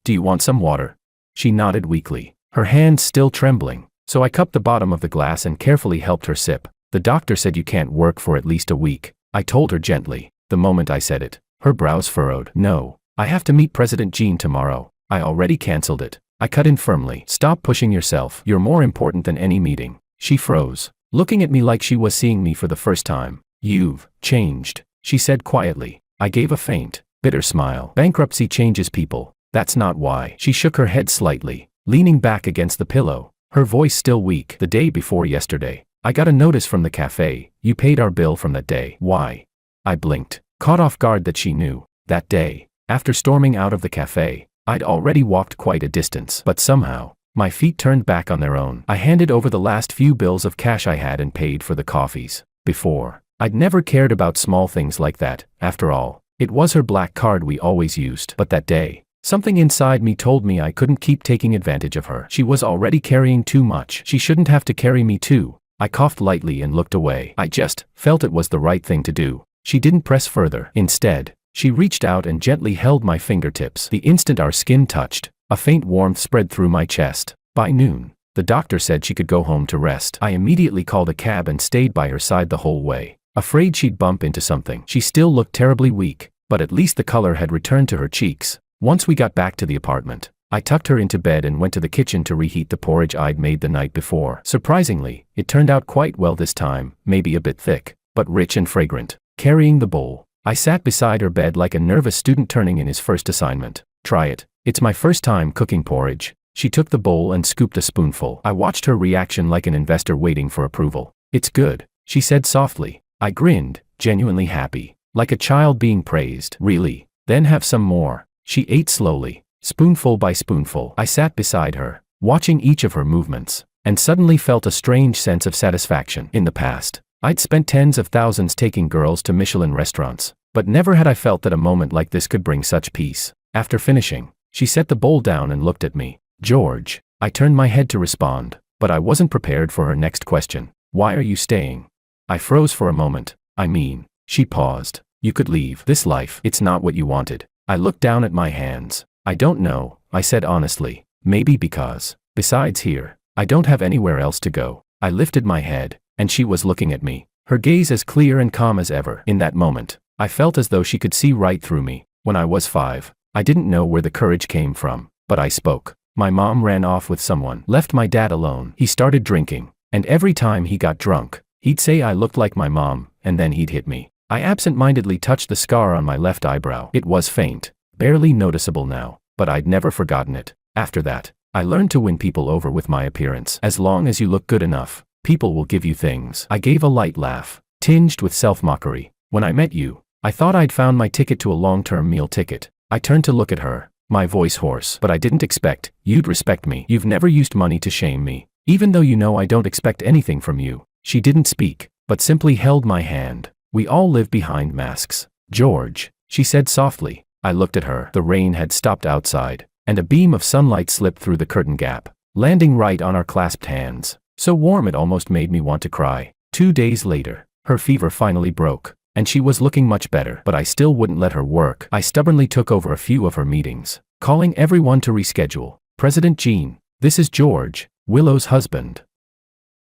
Do you want some water?" She nodded weakly, her hands still trembling, so I cupped the bottom of the glass and carefully helped her sip. "The doctor said you can't work for at least a week," I told her gently. The moment I said it, her brows furrowed. "No, I have to meet President Jean tomorrow. I already canceled it." I cut in firmly. "Stop pushing yourself. You're more important than any meeting." She froze, looking at me like she was seeing me for the first time. "You've changed," she said quietly. I gave a faint, bitter smile. "Bankruptcy changes people. That's not why." She shook her head slightly, leaning back against the pillow, her voice still weak. "The day before yesterday, I got a notice from the cafe. You paid our bill from that day." "Why?" I blinked, caught off guard that she knew. That day, after storming out of the cafe, I'd already walked quite a distance, but somehow, my feet turned back on their own. I handed over the last few bills of cash I had and paid for the coffees. Before, I'd never cared about small things like that. After all, it was her black card we always used. But that day, something inside me told me I couldn't keep taking advantage of her. She was already carrying too much. She shouldn't have to carry me too. I coughed lightly and looked away. I just felt it was the right thing to do. She didn't press further. Instead, she reached out and gently held my fingertips. The instant our skin touched, a faint warmth spread through my chest. By noon, the doctor said she could go home to rest. I immediately called a cab and stayed by her side the whole way, afraid she'd bump into something. She still looked terribly weak, but at least the color had returned to her cheeks. Once we got back to the apartment, I tucked her into bed and went to the kitchen to reheat the porridge I'd made the night before. Surprisingly, it turned out quite well this time, maybe a bit thick, but rich and fragrant. Carrying the bowl, I sat beside her bed like a nervous student turning in his first assignment. "Try it. It's my first time cooking porridge." She took the bowl and scooped a spoonful. I watched her reaction like an investor waiting for approval. "It's good," she said softly. I grinned, genuinely happy, like a child being praised. "Really? Then have some more." She ate slowly, spoonful by spoonful. I sat beside her, watching each of her movements, and suddenly felt a strange sense of satisfaction. In the past, I'd spent tens of thousands taking girls to Michelin restaurants, but never had I felt that a moment like this could bring such peace. After finishing, she set the bowl down and looked at me. "George." I turned my head to respond, but I wasn't prepared for her next question. "Why are you staying?" I froze for a moment. "I mean," she paused, "you could leave this life. It's not what you wanted." I looked down at my hands. "I don't know," I said honestly. "Maybe because, besides here, I don't have anywhere else to go." I lifted my head, and she was looking at me, her gaze as clear and calm as ever. In that moment, I felt as though she could see right through me. When I was 5, I didn't know where the courage came from, but I spoke. "My mom ran off with someone, left my dad alone. He started drinking, and every time he got drunk, he'd say I looked like my mom, and then he'd hit me." I absent-mindedly touched the scar on my left eyebrow. It was faint, barely noticeable now, but I'd never forgotten it. After that, I learned to win people over with my appearance. As long as you look good enough, people will give you things. I gave a light laugh, tinged with self-mockery. "When I met you, I thought I'd found my ticket to a long-term meal ticket." I turned to look at her, my voice hoarse. "But I didn't expect you'd respect me. You've never used money to shame me, even though you know I don't expect anything from you." She didn't speak, but simply held my hand. "We all live behind masks, George," she said softly. I looked at her. The rain had stopped outside, and a beam of sunlight slipped through the curtain gap, landing right on our clasped hands. So warm it almost made me want to cry. 2 days later, her fever finally broke, and she was looking much better. But I still wouldn't let her work. I stubbornly took over a few of her meetings, calling everyone to reschedule. "President Jean, this is George, Willow's husband."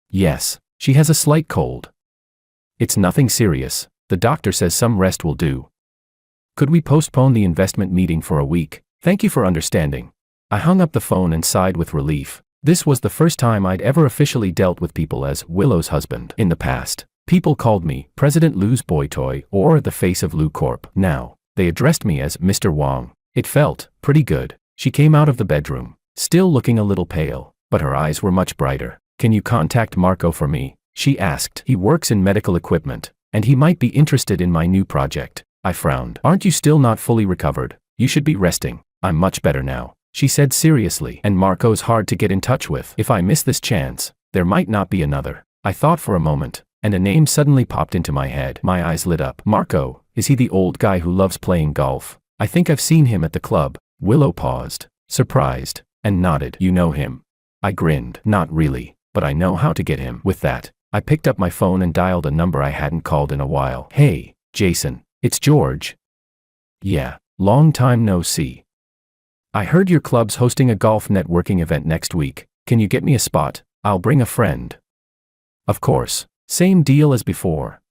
"Yes, she has a slight cold. It's nothing serious. The doctor says some rest will do. Could we postpone the investment meeting for a week? Thank you for understanding." I hung up the phone and sighed with relief. This was the first time I'd ever officially dealt with people as Willow's husband. In the past, people called me President Lu's boy toy or the face of Lu Corp. Now, they addressed me as Mr. Wong. It felt pretty good. She came out of the bedroom, still looking a little pale, but her eyes were much brighter. "Can you contact Marco for me?" she asked. "He works in medical equipment, and he might be interested in my new project." I frowned. Aren't you still not fully recovered? You should be resting. I'm much better now, she said seriously. And Marco's hard to get in touch with. If I miss this chance, there might not be another. I thought for a moment, and a name suddenly popped into my head. My eyes lit up. Marco, is he the old guy who loves playing golf? I think I've seen him at the club. Willow paused, surprised, and nodded. You know him? I grinned. Not really, but I know how to get him. With that, I picked up my phone and dialed a number I hadn't called in a while. Hey, Jason, it's George. Yeah, long time no see. I heard your club's hosting a golf networking event next week. Can you get me a spot? I'll bring a friend. Of course. Same deal as before.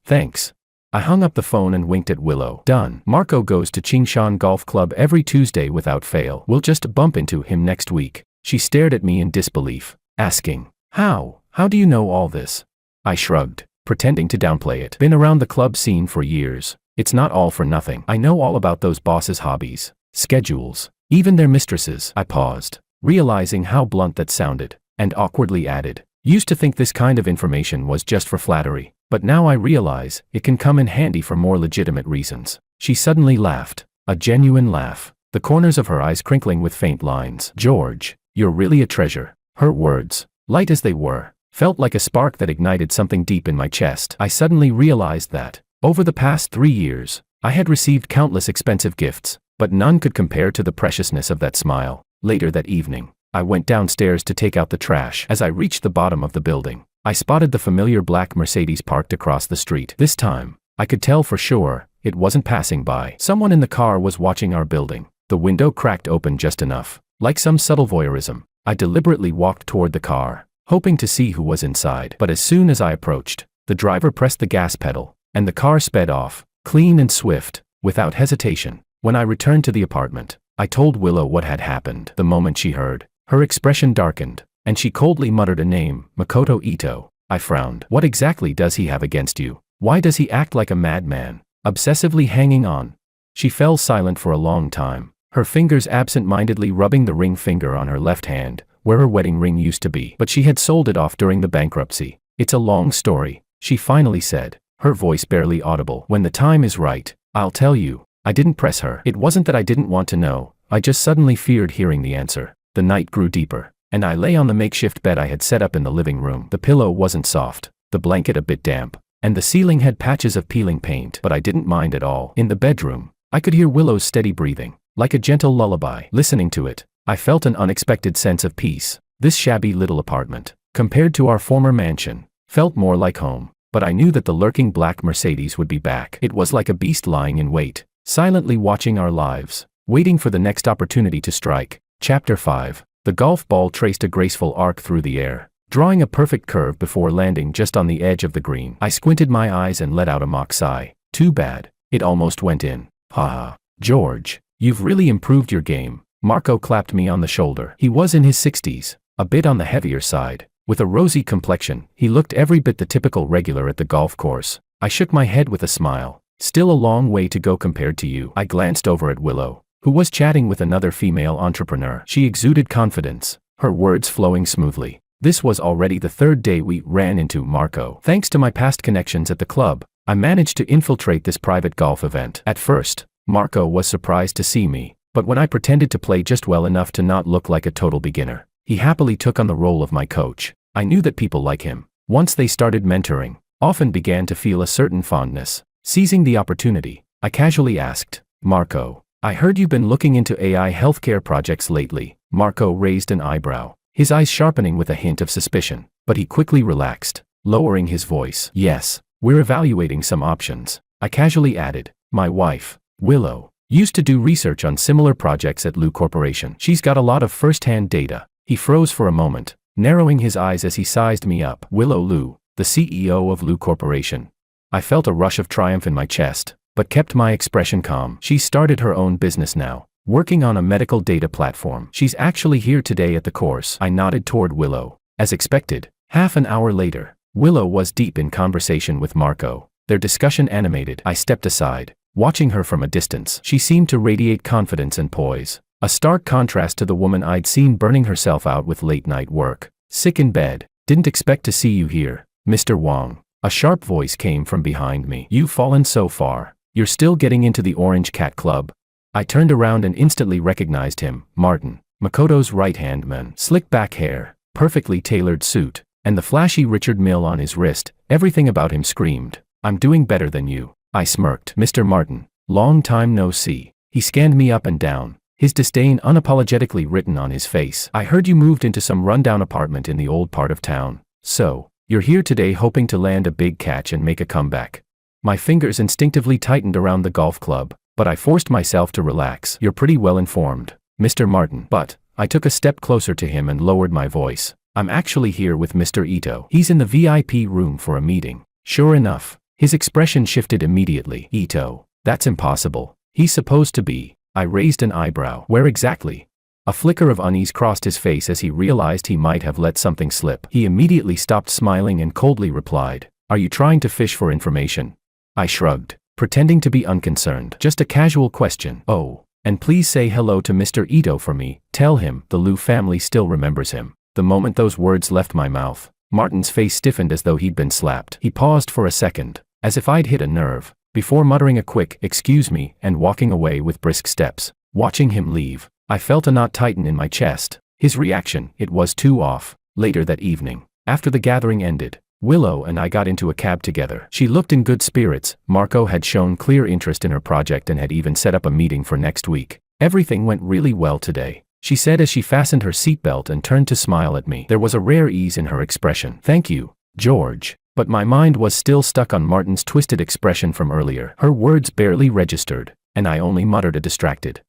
Thanks. I hung up the phone and winked at Willow. Done. Marco goes to Qingshan Golf Club every Tuesday without fail. We'll just bump into him next week. She stared at me in disbelief, asking, How do you know all this? I shrugged, pretending to downplay it. Been around the club scene for years. It's not all for nothing. I know all about those bosses' hobbies, schedules, even their mistresses. I paused, realizing how blunt that sounded, and awkwardly added, used to think this kind of information was just for flattery, but now I realize it can come in handy for more legitimate reasons. She suddenly laughed, a genuine laugh, the corners of her eyes crinkling with faint lines. George, you're really a treasure. Her words, light as they were, felt like a spark that ignited something deep in my chest. I suddenly realized that, over the past 3 years, I had received countless expensive gifts, but none could compare to the preciousness of that smile. Later that evening, I went downstairs to take out the trash. As I reached the bottom of the building, I spotted the familiar black Mercedes parked across the street. This time, I could tell for sure, it wasn't passing by. Someone in the car was watching our building. The window cracked open just enough, like some subtle voyeurism. I deliberately walked toward the car, hoping to see who was inside. But as soon as I approached, the driver pressed the gas pedal, and the car sped off, clean and swift, without hesitation. When I returned to the apartment, I told Willow what had happened. The moment she heard, her expression darkened, and she coldly muttered a name, Makoto Ito. I frowned. What exactly does he have against you? Why does he act like a madman, obsessively hanging on? She fell silent for a long time, her fingers absent-mindedly rubbing the ring finger on her left hand, where her wedding ring used to be. But she had sold it off during the bankruptcy. It's a long story, she finally said, her voice barely audible. When the time is right, I'll tell you. I didn't press her. It wasn't that I didn't want to know, I just suddenly feared hearing the answer. The night grew deeper, and I lay on the makeshift bed I had set up in the living room. The pillow wasn't soft, the blanket a bit damp, and the ceiling had patches of peeling paint, but I didn't mind at all. In the bedroom, I could hear Willow's steady breathing, like a gentle lullaby. Listening to it, I felt an unexpected sense of peace. This shabby little apartment, compared to our former mansion, felt more like home, but I knew that the lurking black Mercedes would be back. It was like a beast lying in wait, silently watching our lives, waiting for the next opportunity to strike. Chapter 5. The golf ball traced a graceful arc through the air, drawing a perfect curve before landing just on the edge of the green. I squinted my eyes and let out a mock sigh. Too bad, it almost went in. Haha. George, you've really improved your game. Marco clapped me on the shoulder. He was in his 60s, a bit on the heavier side. With a rosy complexion, he looked every bit the typical regular at the golf course. I shook my head with a smile. Still a long way to go compared to you. I glanced over at Willow, who was chatting with another female entrepreneur. She exuded confidence, her words flowing smoothly. This was already the third day we ran into Marco. Thanks to my past connections at the club, I managed to infiltrate this private golf event. At first, Marco was surprised to see me, but when I pretended to play just well enough to not look like a total beginner, he happily took on the role of my coach. I knew that people like him, once they started mentoring, often began to feel a certain fondness. Seizing the opportunity, I casually asked, Marco, I heard you've been looking into AI healthcare projects lately. Marco raised an eyebrow, his eyes sharpening with a hint of suspicion, but he quickly relaxed, lowering his voice. Yes, we're evaluating some options. I casually added, my wife, Willow, used to do research on similar projects at Lu Corporation. She's got a lot of first-hand data. He froze for a moment, narrowing his eyes as he sized me up. Willow Lu, the CEO of Lu Corporation. I felt a rush of triumph in my chest, but kept my expression calm. She started her own business now, working on a medical data platform. She's actually here today at the course. I nodded toward Willow. As expected, half an hour later, Willow was deep in conversation with Marco, their discussion animated. I stepped aside, watching her from a distance. She seemed to radiate confidence and poise, a stark contrast to the woman I'd seen burning herself out with late-night work. Sick in bed. Didn't expect to see you here, Mr. Wang. A sharp voice came from behind me. You've fallen so far. You're still getting into the Orange Cat Club? I turned around and instantly recognized him, Martin, Makoto's right-hand man. Slick back hair, perfectly tailored suit, and the flashy Richard Mille on his wrist. Everything about him screamed, I'm doing better than you. I smirked. Mr. Martin, long time no see. He scanned me up and down, his disdain unapologetically written on his face. I heard you moved into some rundown apartment in the old part of town. So, you're here today hoping to land a big catch and make a comeback. My fingers instinctively tightened around the golf club, but I forced myself to relax. You're pretty well informed, Mr. Martin. But, I took a step closer to him and lowered my voice. I'm actually here with Mr. Ito. He's in the VIP room for a meeting. Sure enough, his expression shifted immediately. Ito, that's impossible. He's supposed to be. I raised an eyebrow. Where exactly? A flicker of unease crossed his face as he realized he might have let something slip. He immediately stopped smiling and coldly replied, Are you trying to fish for information? I shrugged, pretending to be unconcerned. Just a casual question. Oh, and please say hello to Mr. Ito for me. Tell him the Liu family still remembers him. The moment those words left my mouth, Martin's face stiffened as though he'd been slapped. He paused for a second, as if I'd hit a nerve, before muttering a quick, excuse me, and walking away with brisk steps. Watching him leave, I felt a knot tighten in my chest. His reaction, it was too off. Later that evening, after the gathering ended, Willow and I got into a cab together. She looked in good spirits. Marco had shown clear interest in her project and had even set up a meeting for next week. Everything went really well today, she said as she fastened her seatbelt and turned to smile at me. There was a rare ease in her expression. Thank you, George. But my mind was still stuck on Martin's twisted expression from earlier. Her words barely registered, and I only muttered a distracted,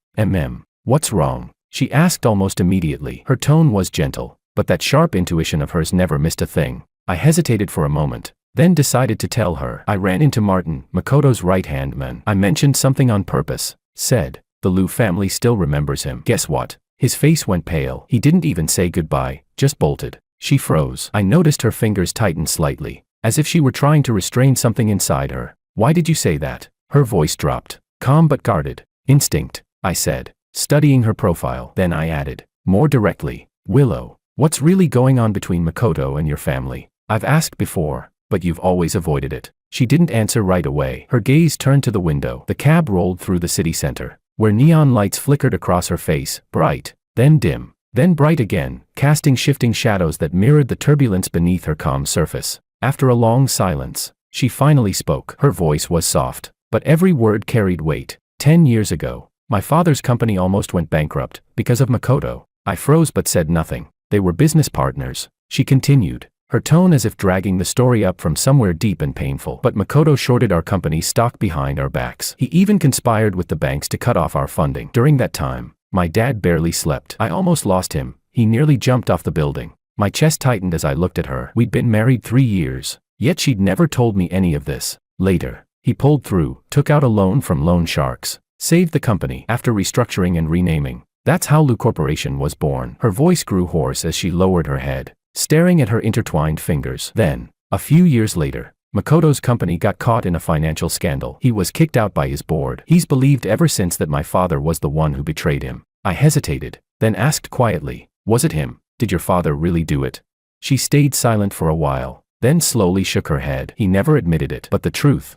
What's wrong? She asked almost immediately. Her tone was gentle, but that sharp intuition of hers never missed a thing. I hesitated for a moment, then decided to tell her. I ran into Martin, Makoto's right-hand man. I mentioned something on purpose, said, the Liu family still remembers him. Guess what? His face went pale. He didn't even say goodbye, just bolted. She froze. I noticed her fingers tighten slightly, as if she were trying to restrain something inside her. Why did you say that? Her voice dropped. Calm but guarded. Instinct, I said, studying her profile. Then I added, more directly, Willow, what's really going on between Makoto and your family? I've asked before, but you've always avoided it. She didn't answer right away. Her gaze turned to the window. The cab rolled through the city center, where neon lights flickered across her face, bright, then dim, then bright again, casting shifting shadows that mirrored the turbulence beneath her calm surface. After a long silence, she finally spoke. Her voice was soft, but every word carried weight. 10 years ago, my father's company almost went bankrupt because of Makoto. I froze but said nothing. They were business partners, she continued, her tone as if dragging the story up from somewhere deep and painful. But Makoto shorted our company's stock behind our backs. He even conspired with the banks to cut off our funding. During that time, my dad barely slept. I almost lost him. He nearly jumped off the building. My chest tightened as I looked at her. We'd been married 3 years, yet she'd never told me any of this. Later, he pulled through, took out a loan from loan sharks, saved the company after restructuring and renaming. That's how Liu Corporation was born. Her voice grew hoarse as she lowered her head, staring at her intertwined fingers. Then, a few years later, Makoto's company got caught in a financial scandal. He was kicked out by his board. He's believed ever since that my father was the one who betrayed him. I hesitated, then asked quietly, was it him? Did your father really do it? She stayed silent for a while, then slowly shook her head. He never admitted it. But the truth?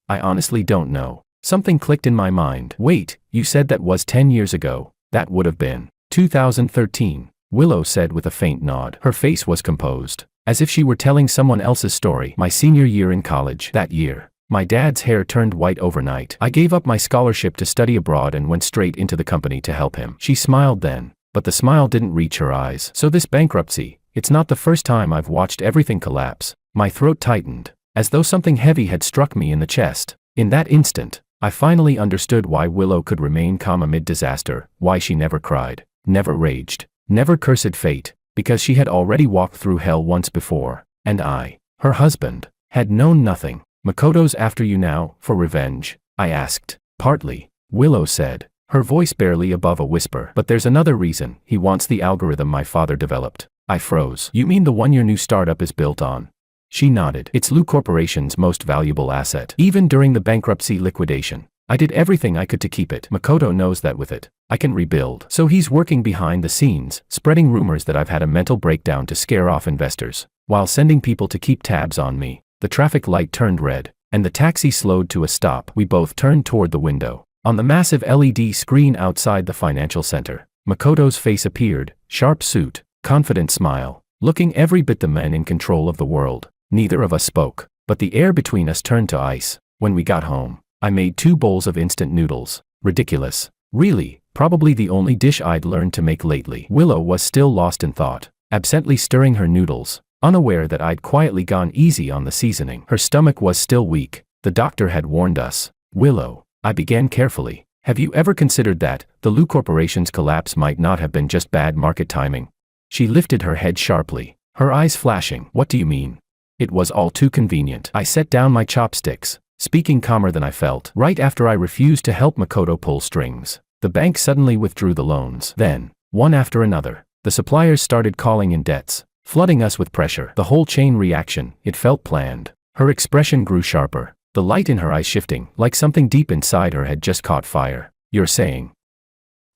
I honestly don't know. Something clicked in my mind. Wait, you said that was 10 years ago. That would have been 2013, Willow said with a faint nod. Her face was composed, as if she were telling someone else's story. My senior year in college. That year, my dad's hair turned white overnight. I gave up my scholarship to study abroad and went straight into the company to help him. She smiled then, but the smile didn't reach her eyes. So this bankruptcy, it's not the first time I've watched everything collapse. My throat tightened, as though something heavy had struck me in the chest. In that instant, I finally understood why Willow could remain calm amid disaster, why she never cried, never raged, never cursed fate, because she had already walked through hell once before, and I, her husband, had known nothing. Makoto's after you now, for revenge? I asked. Partly, Willow said, her voice barely above a whisper. But there's another reason. He wants the algorithm my father developed. I froze. You mean the one your new startup is built on? She nodded. It's Liu Corporation's most valuable asset. Even during the bankruptcy liquidation, I did everything I could to keep it. Makoto knows that with it, I can rebuild. So he's working behind the scenes, spreading rumors that I've had a mental breakdown to scare off investors, while sending people to keep tabs on me. The traffic light turned red, and the taxi slowed to a stop. We both turned toward the window. On the massive LED screen outside the financial center, Makoto's face appeared, sharp suit, confident smile, looking every bit the man in control of the world. Neither of us spoke, but the air between us turned to ice. When we got home, I made 2 bowls of instant noodles. Ridiculous. Really, probably the only dish I'd learned to make lately. Willow was still lost in thought, absently stirring her noodles, unaware that I'd quietly gone easy on the seasoning. Her stomach was still weak. The doctor had warned us. Willow, I began carefully. Have you ever considered that the Lu Corporation's collapse might not have been just bad market timing? She lifted her head sharply, her eyes flashing. What do you mean? It was all too convenient. I set down my chopsticks, speaking calmer than I felt. Right after I refused to help Makoto pull strings, the bank suddenly withdrew the loans. Then, one after another, the suppliers started calling in debts, flooding us with pressure. The whole chain reaction, it felt planned. Her expression grew sharper, the light in her eyes shifting, like something deep inside her had just caught fire. You're saying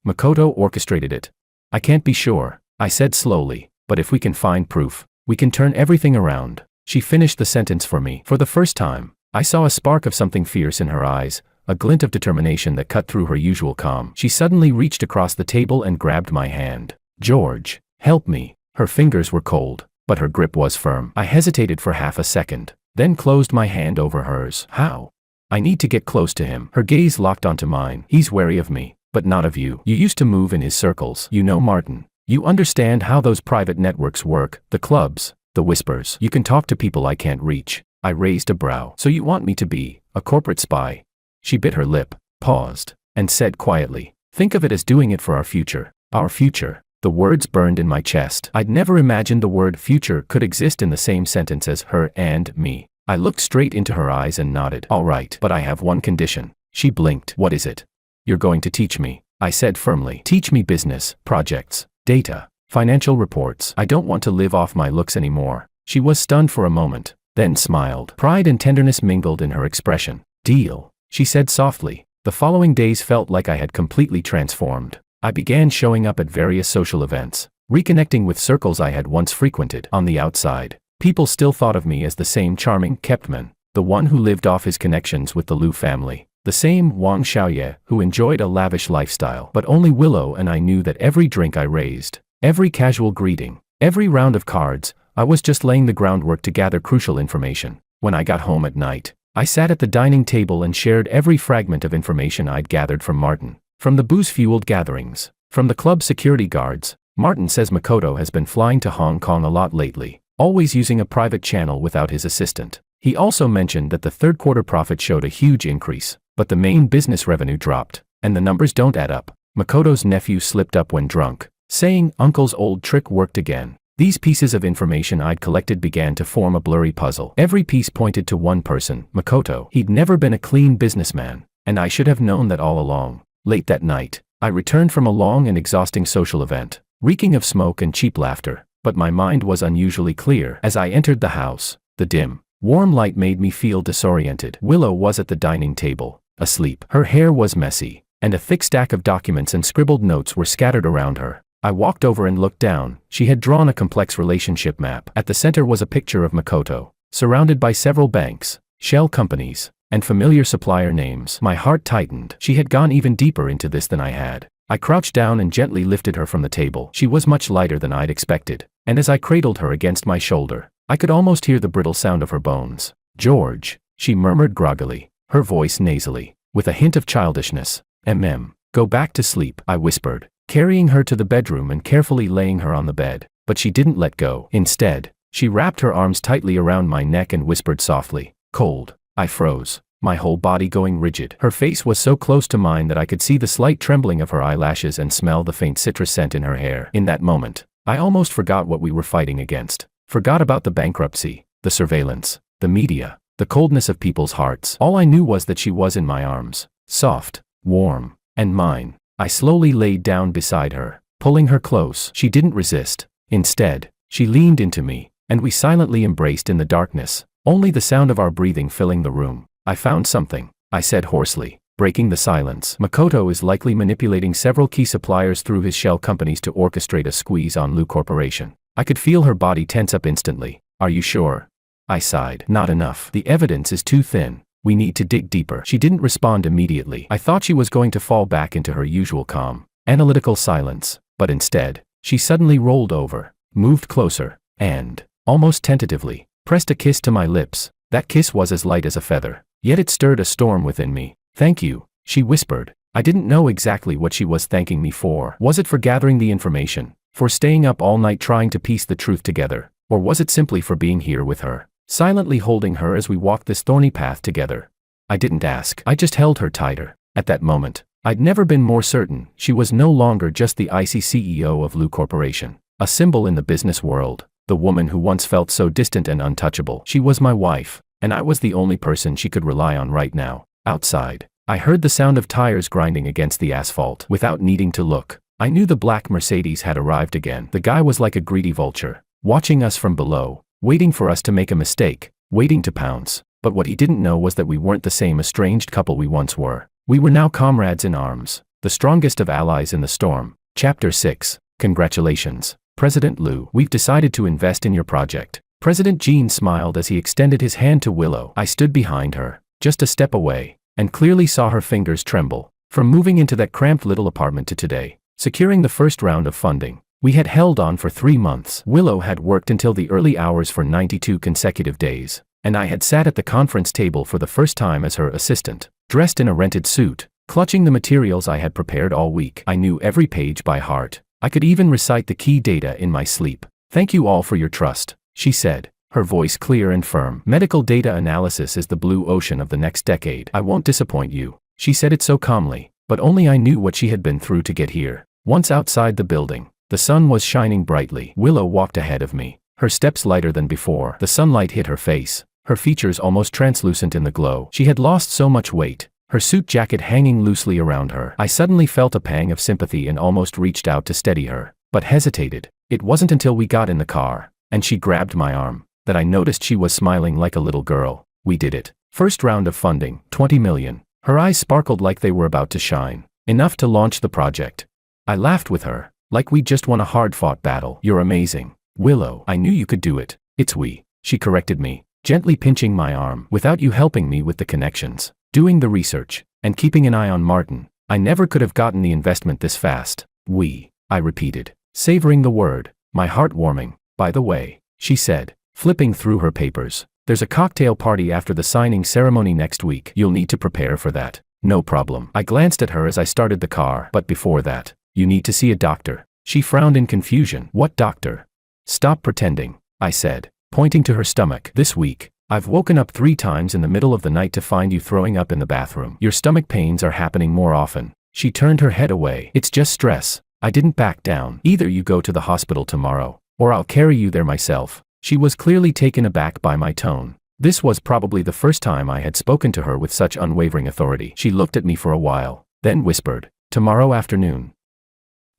Makoto orchestrated it? I can't be sure, I said slowly, but if we can find proof, we can turn everything around. She finished the sentence for me. For the first time, I saw a spark of something fierce in her eyes, a glint of determination that cut through her usual calm. She suddenly reached across the table and grabbed my hand. George, help me. Her fingers were cold, but her grip was firm. I hesitated for half a second, then closed my hand over hers. How? I need to get close to him. Her gaze locked onto mine. He's wary of me, but not of you. You used to move in his circles. You know Martin. You understand how those private networks work, the clubs, the whispers. You can talk to people I can't reach. I raised a brow. So you want me to be a corporate spy? She bit her lip, paused, and said quietly, think of it as doing it for our future. Our future. The words burned in my chest. I'd never imagined the word future could exist in the same sentence as her and me. I looked straight into her eyes and nodded. All right, but I have one condition. She blinked. What is it? You're going to teach me, I said firmly. Teach me business, projects, data, financial reports. I don't want to live off my looks anymore. She was stunned for a moment, then smiled. Pride and tenderness mingled in her expression. Deal, she said softly. The following days felt like I had completely transformed. I began showing up at various social events, reconnecting with circles I had once frequented. On the outside, people still thought of me as the same charming Keptman, the one who lived off his connections with the Lu family, the same Wang Xiaoye who enjoyed a lavish lifestyle. But only Willow and I knew that every drink I raised, every casual greeting, every round of cards, I was just laying the groundwork to gather crucial information. When I got home at night, I sat at the dining table and shared every fragment of information I'd gathered from Martin. From the booze-fueled gatherings, from the club security guards. Martin says Makoto has been flying to Hong Kong a lot lately, always using a private channel without his assistant. He also mentioned that the third quarter profit showed a huge increase, but the main business revenue dropped, and the numbers don't add up. Makoto's nephew slipped up when drunk, saying Uncle's old trick worked again. These pieces of information I'd collected began to form a blurry puzzle. Every piece pointed to one person, Makoto. He'd never been a clean businessman, and I should have known that all along. Late that night, I returned from a long and exhausting social event, reeking of smoke and cheap laughter, but my mind was unusually clear. As I entered the house, the dim, warm light made me feel disoriented. Willow was at the dining table, asleep. Her hair was messy, and a thick stack of documents and scribbled notes were scattered around her. I walked over and looked down. She had drawn a complex relationship map. At the center was a picture of Makoto, surrounded by several banks, shell companies, and familiar supplier names. My heart tightened. She had gone even deeper into this than I had. I crouched down and gently lifted her from the table. She was much lighter than I'd expected, and as I cradled her against my shoulder, I could almost hear the brittle sound of her bones. George, she murmured groggily, her voice nasally, with a hint of childishness. Go back to sleep, I whispered, carrying her to the bedroom and carefully laying her on the bed. But she didn't let go. Instead, she wrapped her arms tightly around my neck and whispered softly, cold. I froze, my whole body going rigid. Her face was so close to mine that I could see the slight trembling of her eyelashes and smell the faint citrus scent in her hair. In that moment, I almost forgot what we were fighting against. Forgot about the bankruptcy, the surveillance, the media, the coldness of people's hearts. All I knew was that she was in my arms, soft, warm, and mine. I slowly laid down beside her, pulling her close. She didn't resist. Instead, she leaned into me, and we silently embraced in the darkness, only the sound of our breathing filling the room. I found something, I said hoarsely, breaking the silence. Makoto is likely manipulating several key suppliers through his shell companies to orchestrate a squeeze on Lu Corporation. I could feel her body tense up instantly. Are you sure? I sighed. Not enough. The evidence is too thin. We need to dig deeper. She didn't respond immediately. I thought she was going to fall back into her usual calm, analytical silence, but instead, she suddenly rolled over, moved closer, and, almost tentatively, pressed a kiss to my lips. That kiss was as light as a feather, yet it stirred a storm within me. Thank you, she whispered. I didn't know exactly what she was thanking me for. Was it for gathering the information, for staying up all night trying to piece the truth together, or was it simply for being here with her, silently holding her as we walked this thorny path together? I didn't ask. I just held her tighter. At that moment, I'd never been more certain she was no longer just the icy CEO of Lu Corporation, a symbol in the business world, the woman who once felt so distant and untouchable. She was my wife, and I was the only person she could rely on right now. Outside, I heard the sound of tires grinding against the asphalt. Without needing to look, I knew the black Mercedes had arrived again. The guy was like a greedy vulture, watching us from below, waiting for us to make a mistake, waiting to pounce. But what he didn't know was that we weren't the same estranged couple we once were. We were now comrades in arms, the strongest of allies in the storm. Chapter 6. Congratulations, President Lu. We've decided to invest in your project. President Jean smiled as he extended his hand to Willow. I stood behind her, just a step away, and clearly saw her fingers tremble. From moving into that cramped little apartment to today, securing the first round of funding, we had held on for 3 months. Willow had worked until the early hours for 92 consecutive days, and I had sat at the conference table for the first time as her assistant, dressed in a rented suit, clutching the materials I had prepared all week. I knew every page by heart. I could even recite the key data in my sleep. Thank you all for your trust, she said, her voice clear and firm. Medical data analysis is the blue ocean of the next decade. I won't disappoint you. She said it so calmly, but only I knew what she had been through to get here. Once outside the building, the sun was shining brightly. Willow walked ahead of me, her steps lighter than before. The sunlight hit her face, her features almost translucent in the glow. She had lost so much weight, her suit jacket hanging loosely around her. I suddenly felt a pang of sympathy and almost reached out to steady her, but hesitated. It wasn't until we got in the car, and she grabbed my arm, that I noticed she was smiling like a little girl. We did it. First round of funding, 20 million. Her eyes sparkled like they were about to shine, enough to launch the project. I laughed with her, like we just won a hard-fought battle. You're amazing, Willow. I knew you could do it. It's we, she corrected me, gently pinching my arm. Without you helping me with the connections, doing the research, and keeping an eye on Martin, I never could have gotten the investment this fast. We, I repeated, savoring the word, my heart warming. By the way, she said, flipping through her papers, there's a cocktail party after the signing ceremony next week. You'll need to prepare for that. No problem. I glanced at her as I started the car. But before that, you need to see a doctor. She frowned in confusion. What doctor? Stop pretending, I said, pointing to her stomach. This week, I've woken up 3 times in the middle of the night to find you throwing up in the bathroom. Your stomach pains are happening more often. She turned her head away. It's just stress. I didn't back down. Either you go to the hospital tomorrow, or I'll carry you there myself. She was clearly taken aback by my tone. This was probably the first time I had spoken to her with such unwavering authority. She looked at me for a while, then whispered, tomorrow afternoon.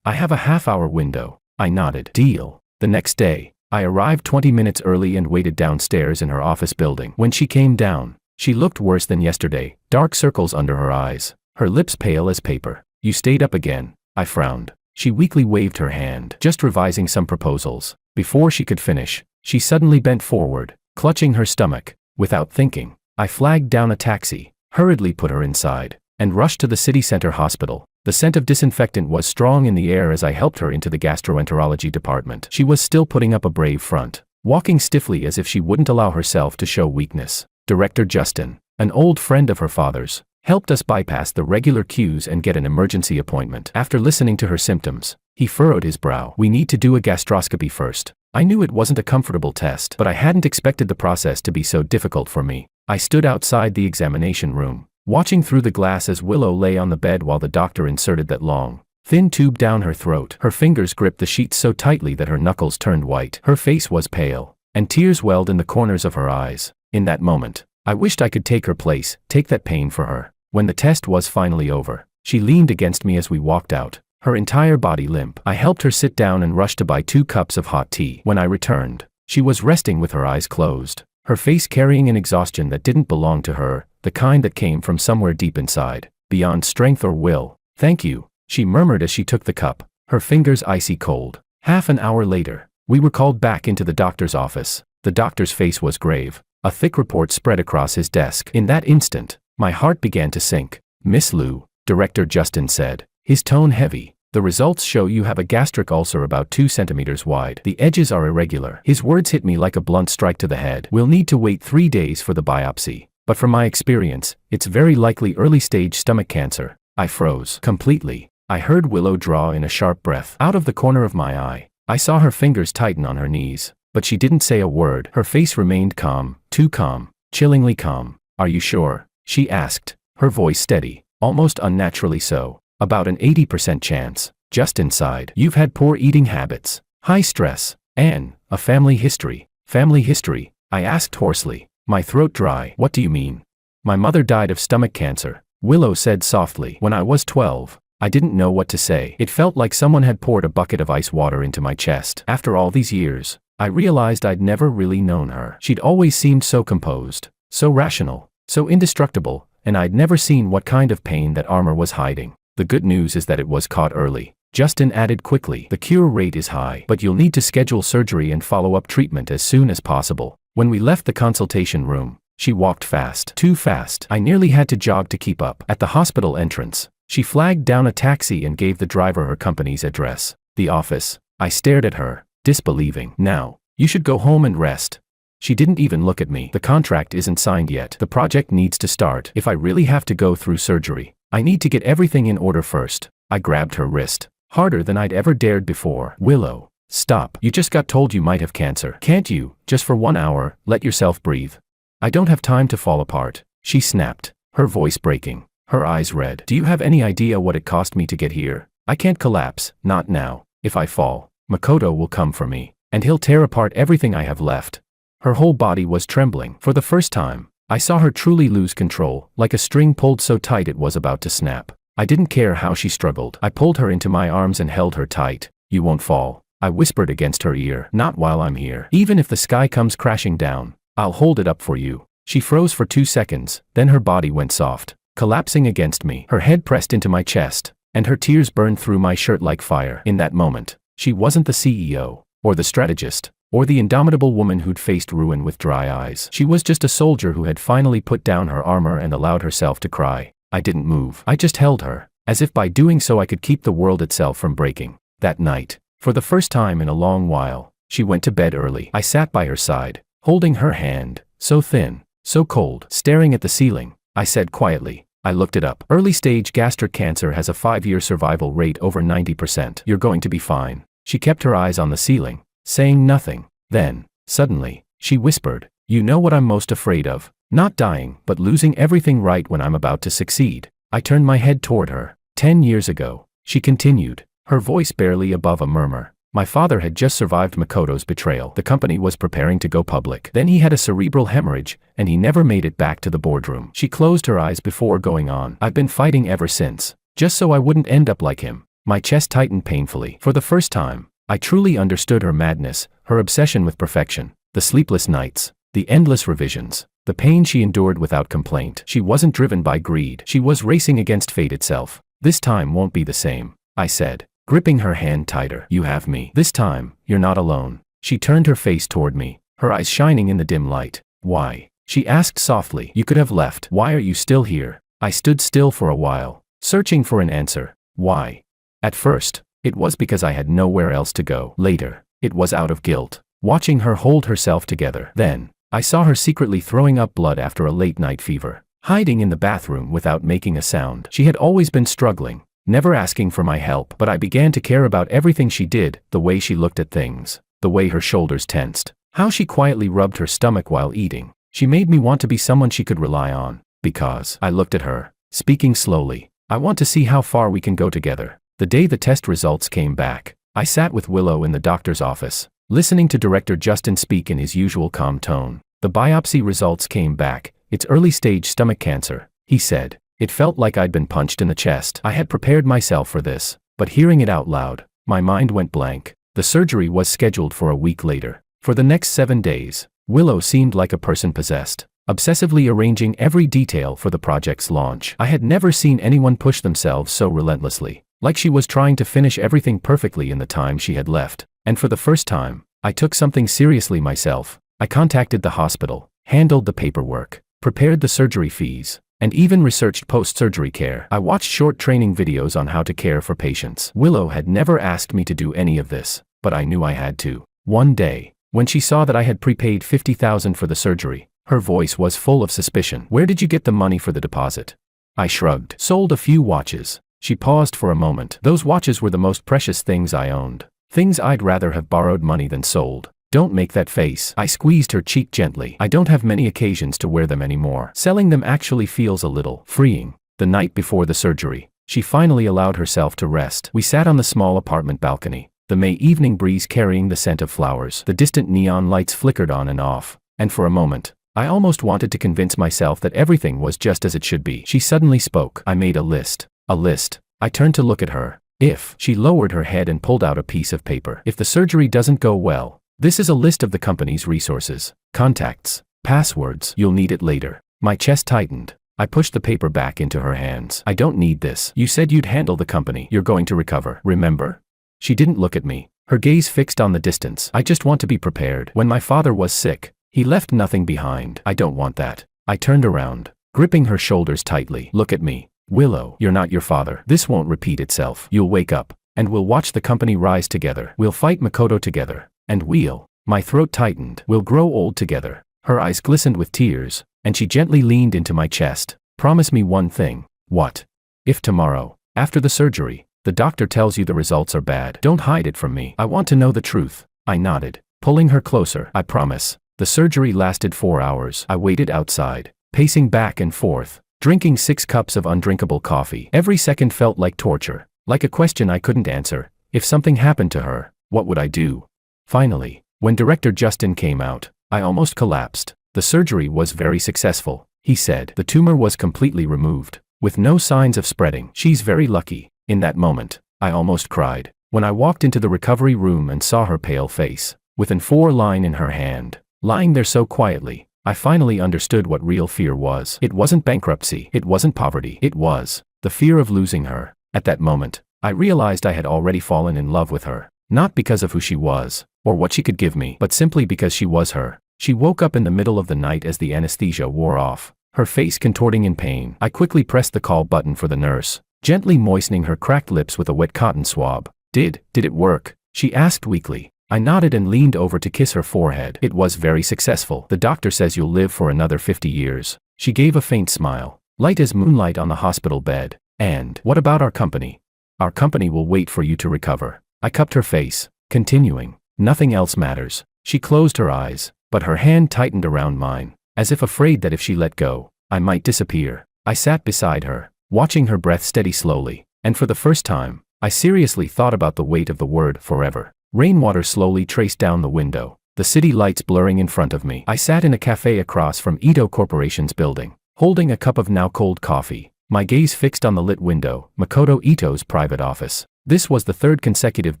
I have a half-hour window. I nodded. Deal. The next day, I arrived 20 minutes early and waited downstairs in her office building. When she came down, she looked worse than yesterday, dark circles under her eyes, her lips pale as paper. You stayed up again. I frowned. She weakly waved her hand. Just revising some proposals. Before she could finish, she suddenly bent forward, clutching her stomach. Without thinking, I flagged down a taxi, hurriedly put her inside, and rushed to the city center hospital. The scent of disinfectant was strong in the air as I helped her into the gastroenterology department. She was still putting up a brave front, walking stiffly as if she wouldn't allow herself to show weakness. Director Justin, an old friend of her father's, helped us bypass the regular queues and get an emergency appointment. After listening to her symptoms, he furrowed his brow. We need to do a gastroscopy first. I knew it wasn't a comfortable test, but I hadn't expected the process to be so difficult for me. I stood outside the examination room, watching through the glass as Willow lay on the bed while the doctor inserted that long, thin tube down her throat. Her fingers gripped the sheets so tightly that her knuckles turned white. Her face was pale, and tears welled in the corners of her eyes. In that moment, I wished I could take her place, take that pain for her. When the test was finally over, she leaned against me as we walked out, her entire body limp. I helped her sit down and rushed to buy 2 cups of hot tea. When I returned, she was resting with her eyes closed, her face carrying an exhaustion that didn't belong to her, the kind that came from somewhere deep inside, beyond strength or will. Thank you, she murmured as she took the cup, her fingers icy cold. Half an hour later, we were called back into the doctor's office. The doctor's face was grave. A thick report spread across his desk. In that instant, my heart began to sink. "Miss Liu," Director Justin said, his tone heavy, "the results show you have a gastric ulcer about 2 centimeters wide. The edges are irregular." His words hit me like a blunt strike to the head. "We'll need to wait 3 days for the biopsy. But from my experience, it's very likely early-stage stomach cancer." I froze completely. I heard Willow draw in a sharp breath. Out of the corner of my eye, I saw her fingers tighten on her knees. But she didn't say a word. Her face remained calm, too calm, chillingly calm. "Are you sure?" she asked, her voice steady, almost unnaturally so. "About an 80% chance." Justin sighed. "You've had poor eating habits, high stress, and a family history." "Family history?" I asked hoarsely, my throat dry. "What do you mean?" "My mother died of stomach cancer," Willow said softly. "When I was 12, I didn't know what to say. It felt like someone had poured a bucket of ice water into my chest. After all these years, I realized I'd never really known her. She'd always seemed so composed, so rational, so indestructible, and I'd never seen what kind of pain that armor was hiding. The good news is that it was caught early." Justin added quickly, "The cure rate is high, but you'll need to schedule surgery and follow-up treatment as soon as possible." When we left the consultation room, she walked fast. Too fast. I nearly had to jog to keep up. At the hospital entrance, she flagged down a taxi and gave the driver her company's address. "The office." I stared at her, disbelieving. "Now, you should go home and rest." She didn't even look at me. "The contract isn't signed yet. The project needs to start. If I really have to go through surgery, I need to get everything in order first." I grabbed her wrist, harder than I'd ever dared before. "Willow, stop. You just got told you might have cancer. Can't you, just for 1 hour, let yourself breathe? I don't have time to fall apart," she snapped, her voice breaking, her eyes red. "Do you have any idea what it cost me to get here? I can't collapse, not now. If I fall, Makoto will come for me, and he'll tear apart everything I have left." Her whole body was trembling. For the first time, I saw her truly lose control, like a string pulled so tight it was about to snap. I didn't care how she struggled. I pulled her into my arms and held her tight. "You won't fall," I whispered against her ear. "Not while I'm here. Even if the sky comes crashing down, I'll hold it up for you." She froze for 2 seconds, then her body went soft, collapsing against me. Her head pressed into my chest, and her tears burned through my shirt like fire. In that moment, she wasn't the CEO, or the strategist, or the indomitable woman who'd faced ruin with dry eyes. She was just a soldier who had finally put down her armor and allowed herself to cry. I didn't move. I just held her, as if by doing so I could keep the world itself from breaking. That night, for the first time in a long while, she went to bed early. I sat by her side, holding her hand, so thin, so cold. Staring at the ceiling, I said quietly, I looked it up. Early-stage gastric cancer has a 5-year survival rate over 90%. You're going to be fine. She kept her eyes on the ceiling, saying nothing. Then, suddenly, she whispered, "You know what I'm most afraid of? Not dying, but losing everything right when I'm about to succeed." I turned my head toward her. 10 years ago, she continued, her voice barely above a murmur. My father had just survived Makoto's betrayal. The company was preparing to go public. Then he had a cerebral hemorrhage, and he never made it back to the boardroom. She closed her eyes before going on. I've been fighting ever since, just so I wouldn't end up like him. My chest tightened painfully. For the first time, I truly understood her madness, her obsession with perfection, the sleepless nights, the endless revisions, the pain she endured without complaint. She wasn't driven by greed. She was racing against fate itself. "This time won't be the same," I said, gripping her hand tighter. "You have me. This time, you're not alone." She turned her face toward me, her eyes shining in the dim light. "Why?" she asked softly. "You could have left. Why are you still here?" I stood still for a while, searching for an answer. Why? At first, it was because I had nowhere else to go. Later, it was out of guilt, watching her hold herself together. Then, I saw her secretly throwing up blood after a late-night fever, hiding in the bathroom without making a sound. She had always been struggling, never asking for my help, but I began to care about everything she did, the way she looked at things, the way her shoulders tensed, how she quietly rubbed her stomach while eating. She made me want to be someone she could rely on. Because, I looked at her, speaking slowly, I want to see how far we can go together. The day the test results came back, I sat with Willow in the doctor's office, listening to Director Justin speak in his usual calm tone. The biopsy results came back. "It's early-stage stomach cancer," he said. It felt like I'd been punched in the chest. I had prepared myself for this, but hearing it out loud, my mind went blank. The surgery was scheduled for a week later. For the next 7 days, Willow seemed like a person possessed, obsessively arranging every detail for the project's launch. I had never seen anyone push themselves so relentlessly, like she was trying to finish everything perfectly in the time she had left. And for the first time, I took something seriously myself. I contacted the hospital, handled the paperwork, prepared the surgery fees, and even researched post-surgery care. I watched short training videos on how to care for patients. Willow had never asked me to do any of this, but I knew I had to. One day, when she saw that I had prepaid $50,000 for the surgery, her voice was full of suspicion. "Where did you get the money for the deposit?" I shrugged. "Sold a few watches." She paused for a moment. "Those watches were the most precious things I owned. Things I'd rather have borrowed money than sold." "Don't make that face." I squeezed her cheek gently. "I don't have many occasions to wear them anymore. Selling them actually feels a little freeing." The night before the surgery, she finally allowed herself to rest. We sat on the small apartment balcony, the May evening breeze carrying the scent of flowers. The distant neon lights flickered on and off, and for a moment, I almost wanted to convince myself that everything was just as it should be. She suddenly spoke. "I made a list." "A list?" I turned to look at her. "If..." She lowered her head and pulled out a piece of paper. "If the surgery doesn't go well, this is a list of the company's resources, contacts, passwords. You'll need it later." My chest tightened. I pushed the paper back into her hands. "I don't need this. You said you'd handle the company. You're going to recover, remember?" She didn't look at me, her gaze fixed on the distance. "I just want to be prepared. When my father was sick, he left nothing behind. I don't want that." I turned around, gripping her shoulders tightly. "Look at me, Willow. You're not your father. This won't repeat itself. You'll wake up, and we'll watch the company rise together. We'll fight Makoto together, and we'll..." My throat tightened. "We'll grow old together." Her eyes glistened with tears, and she gently leaned into my chest. "Promise me one thing." "What?" "If tomorrow, after the surgery, the doctor tells you the results are bad, don't hide it from me. I want to know the truth." I nodded, pulling her closer. "I promise." The surgery lasted 4 hours. I waited outside, pacing back and forth, drinking 6 cups of undrinkable coffee. Every second felt like torture, like a question I couldn't answer. If something happened to her, what would I do? Finally, when Director Justin came out, I almost collapsed. "The surgery was very successful," he said. "The tumor was completely removed, with no signs of spreading. She's very lucky." In that moment, I almost cried. When I walked into the recovery room and saw her pale face, with an A4 line in her hand, lying there so quietly, I finally understood what real fear was. It wasn't bankruptcy. It wasn't poverty. It was the fear of losing her. At that moment, I realized I had already fallen in love with her. Not because of who she was, or what she could give me, but simply because she was her. She woke up in the middle of the night as the anesthesia wore off, her face contorting in pain. I quickly pressed the call button for the nurse, gently moistening her cracked lips with a wet cotton swab. Did it work?" she asked weakly. I nodded and leaned over to kiss her forehead. "It was very successful. The doctor says you'll live for another 50 years. She gave a faint smile, light as moonlight on the hospital bed. "And what about our company?" "Our company will wait for you to recover." I cupped her face, continuing. "Nothing else matters." She closed her eyes, but her hand tightened around mine, as if afraid that if she let go, I might disappear. I sat beside her, watching her breath steady slowly, and for the first time, I seriously thought about the weight of the word forever. Rainwater slowly traced down the window, the city lights blurring in front of me. I sat in a cafe across from Ito Corporation's building, holding a cup of now cold coffee, my gaze fixed on the lit window, Makoto Ito's private office. This was the 3rd consecutive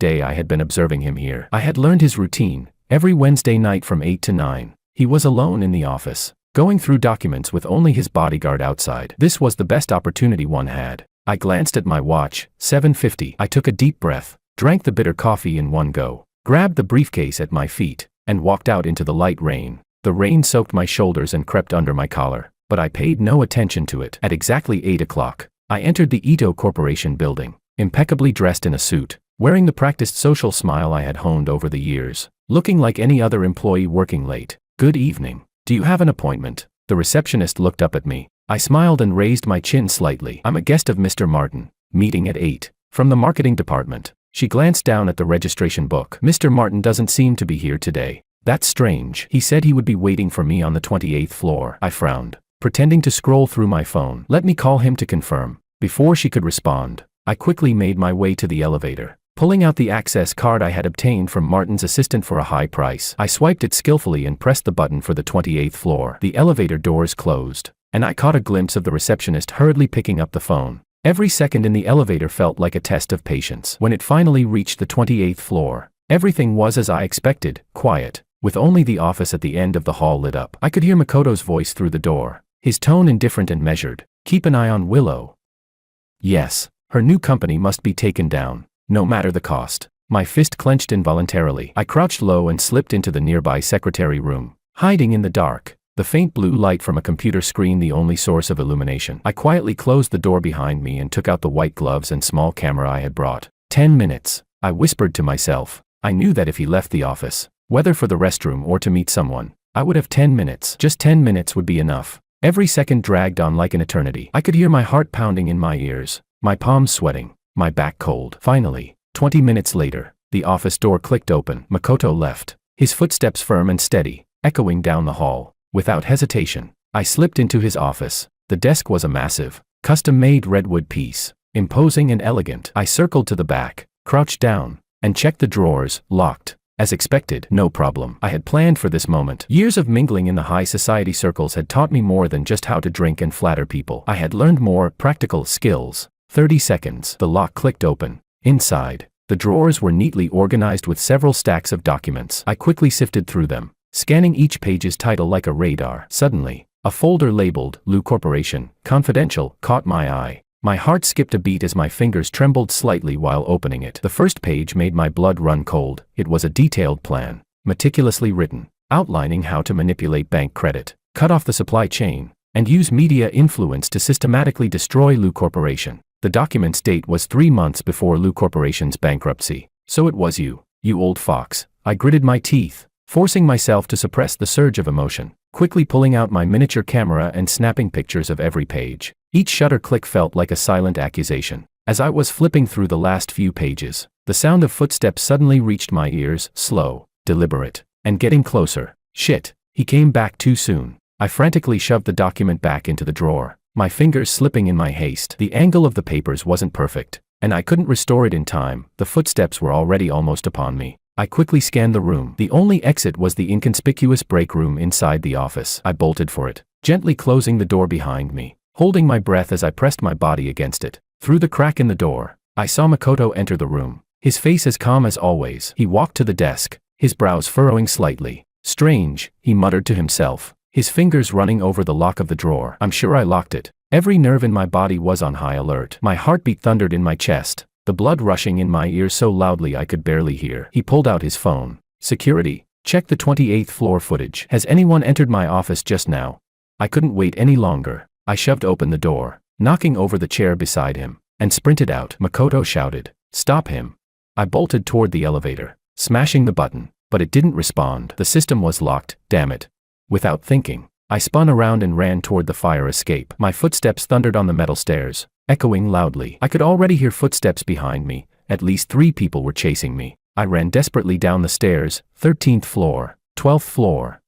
day I had been observing him here. I had learned his routine. Every Wednesday night from 8 to 9, he was alone in the office, going through documents with only his bodyguard outside. This was the best opportunity one had. I glanced at my watch, 7:50. I took a deep breath, drank the bitter coffee in one go, grabbed the briefcase at my feet, and walked out into the light rain. The rain soaked my shoulders and crept under my collar, but I paid no attention to it. At exactly 8 o'clock, I entered the Ito Corporation building, impeccably dressed in a suit, wearing the practiced social smile I had honed over the years, looking like any other employee working late. "Good evening. Do you have an appointment?" The receptionist looked up at me. I smiled and raised my chin slightly. "I'm a guest of Mr. Martin. Meeting at 8. From the marketing department." She glanced down at the registration book. "Mr. Martin doesn't seem to be here today." "That's strange. He said he would be waiting for me on the 28th floor." I frowned, pretending to scroll through my phone. "Let me call him to confirm." Before she could respond, I quickly made my way to the elevator, pulling out the access card I had obtained from Martin's assistant for a high price. I swiped it skillfully and pressed the button for the 28th floor. The elevator doors closed, and I caught a glimpse of the receptionist hurriedly picking up the phone. Every second in the elevator felt like a test of patience. When it finally reached the 28th floor, everything was as I expected, quiet, with only the office at the end of the hall lit up. I could hear Makoto's voice through the door, his tone indifferent and measured. "Keep an eye on Willow." Yes, her new company must be taken down, no matter the cost. My fist clenched involuntarily. I crouched low and slipped into the nearby secretary room, hiding in the dark, the faint blue light from a computer screen the only source of illumination. I quietly closed the door behind me and took out the white gloves and small camera I had brought. 10 minutes, I whispered to myself. I knew that if he left the office, whether for the restroom or to meet someone, I would have 10 minutes. Just 10 minutes would be enough. Every second dragged on like an eternity. I could hear my heart pounding in my ears, my palms sweating, my back cold. Finally, 20 minutes later, the office door clicked open. Makoto left, his footsteps firm and steady, echoing down the hall. Without hesitation, I slipped into his office. The desk was a massive, custom-made redwood piece, imposing and elegant. I circled to the back, crouched down, and checked the drawers. Locked. As expected, no problem. I had planned for this moment. Years of mingling in the high society circles had taught me more than just how to drink and flatter people. I had learned more practical skills. 30 seconds. The lock clicked open. Inside, the drawers were neatly organized with several stacks of documents. I quickly sifted through them, scanning each page's title like a radar. Suddenly, a folder labeled Lu Corporation, Confidential, caught my eye. My heart skipped a beat as my fingers trembled slightly while opening it. The first page made my blood run cold. It was a detailed plan, meticulously written, outlining how to manipulate bank credit, cut off the supply chain, and use media influence to systematically destroy Lu Corporation. The document's date was 3 months before Lu Corporation's bankruptcy. So it was you old fox. I gritted my teeth, forcing myself to suppress the surge of emotion, quickly pulling out my miniature camera and snapping pictures of every page. Each shutter click felt like a silent accusation. As I was flipping through the last few pages, the sound of footsteps suddenly reached my ears, slow, deliberate, and getting closer. Shit, he came back too soon. I frantically shoved the document back into the drawer, my fingers slipping in my haste. The angle of the papers wasn't perfect, and I couldn't restore it in time. The footsteps were already almost upon me. I quickly scanned the room. The only exit was the inconspicuous break room inside the office. I bolted for it, gently closing the door behind me, holding my breath as I pressed my body against it. Through the crack in the door, I saw Makoto enter the room, his face as calm as always. He walked to the desk, his brows furrowing slightly. Strange, he muttered to himself, his fingers running over the lock of the drawer. I'm sure I locked it. Every nerve in my body was on high alert. My heartbeat thundered in my chest, the blood rushing in my ears so loudly I could barely hear. He pulled out his phone. Security, check the 28th floor footage. Has anyone entered my office just now? I couldn't wait any longer. I shoved open the door, knocking over the chair beside him, and sprinted out. Makoto shouted, "Stop him." I bolted toward the elevator, smashing the button, but it didn't respond. The system was locked, damn it. Without thinking, I spun around and ran toward the fire escape. My footsteps thundered on the metal stairs, echoing loudly. I could already hear footsteps behind me. At least 3 people were chasing me. I ran desperately down the stairs, 13th floor, 12th floor.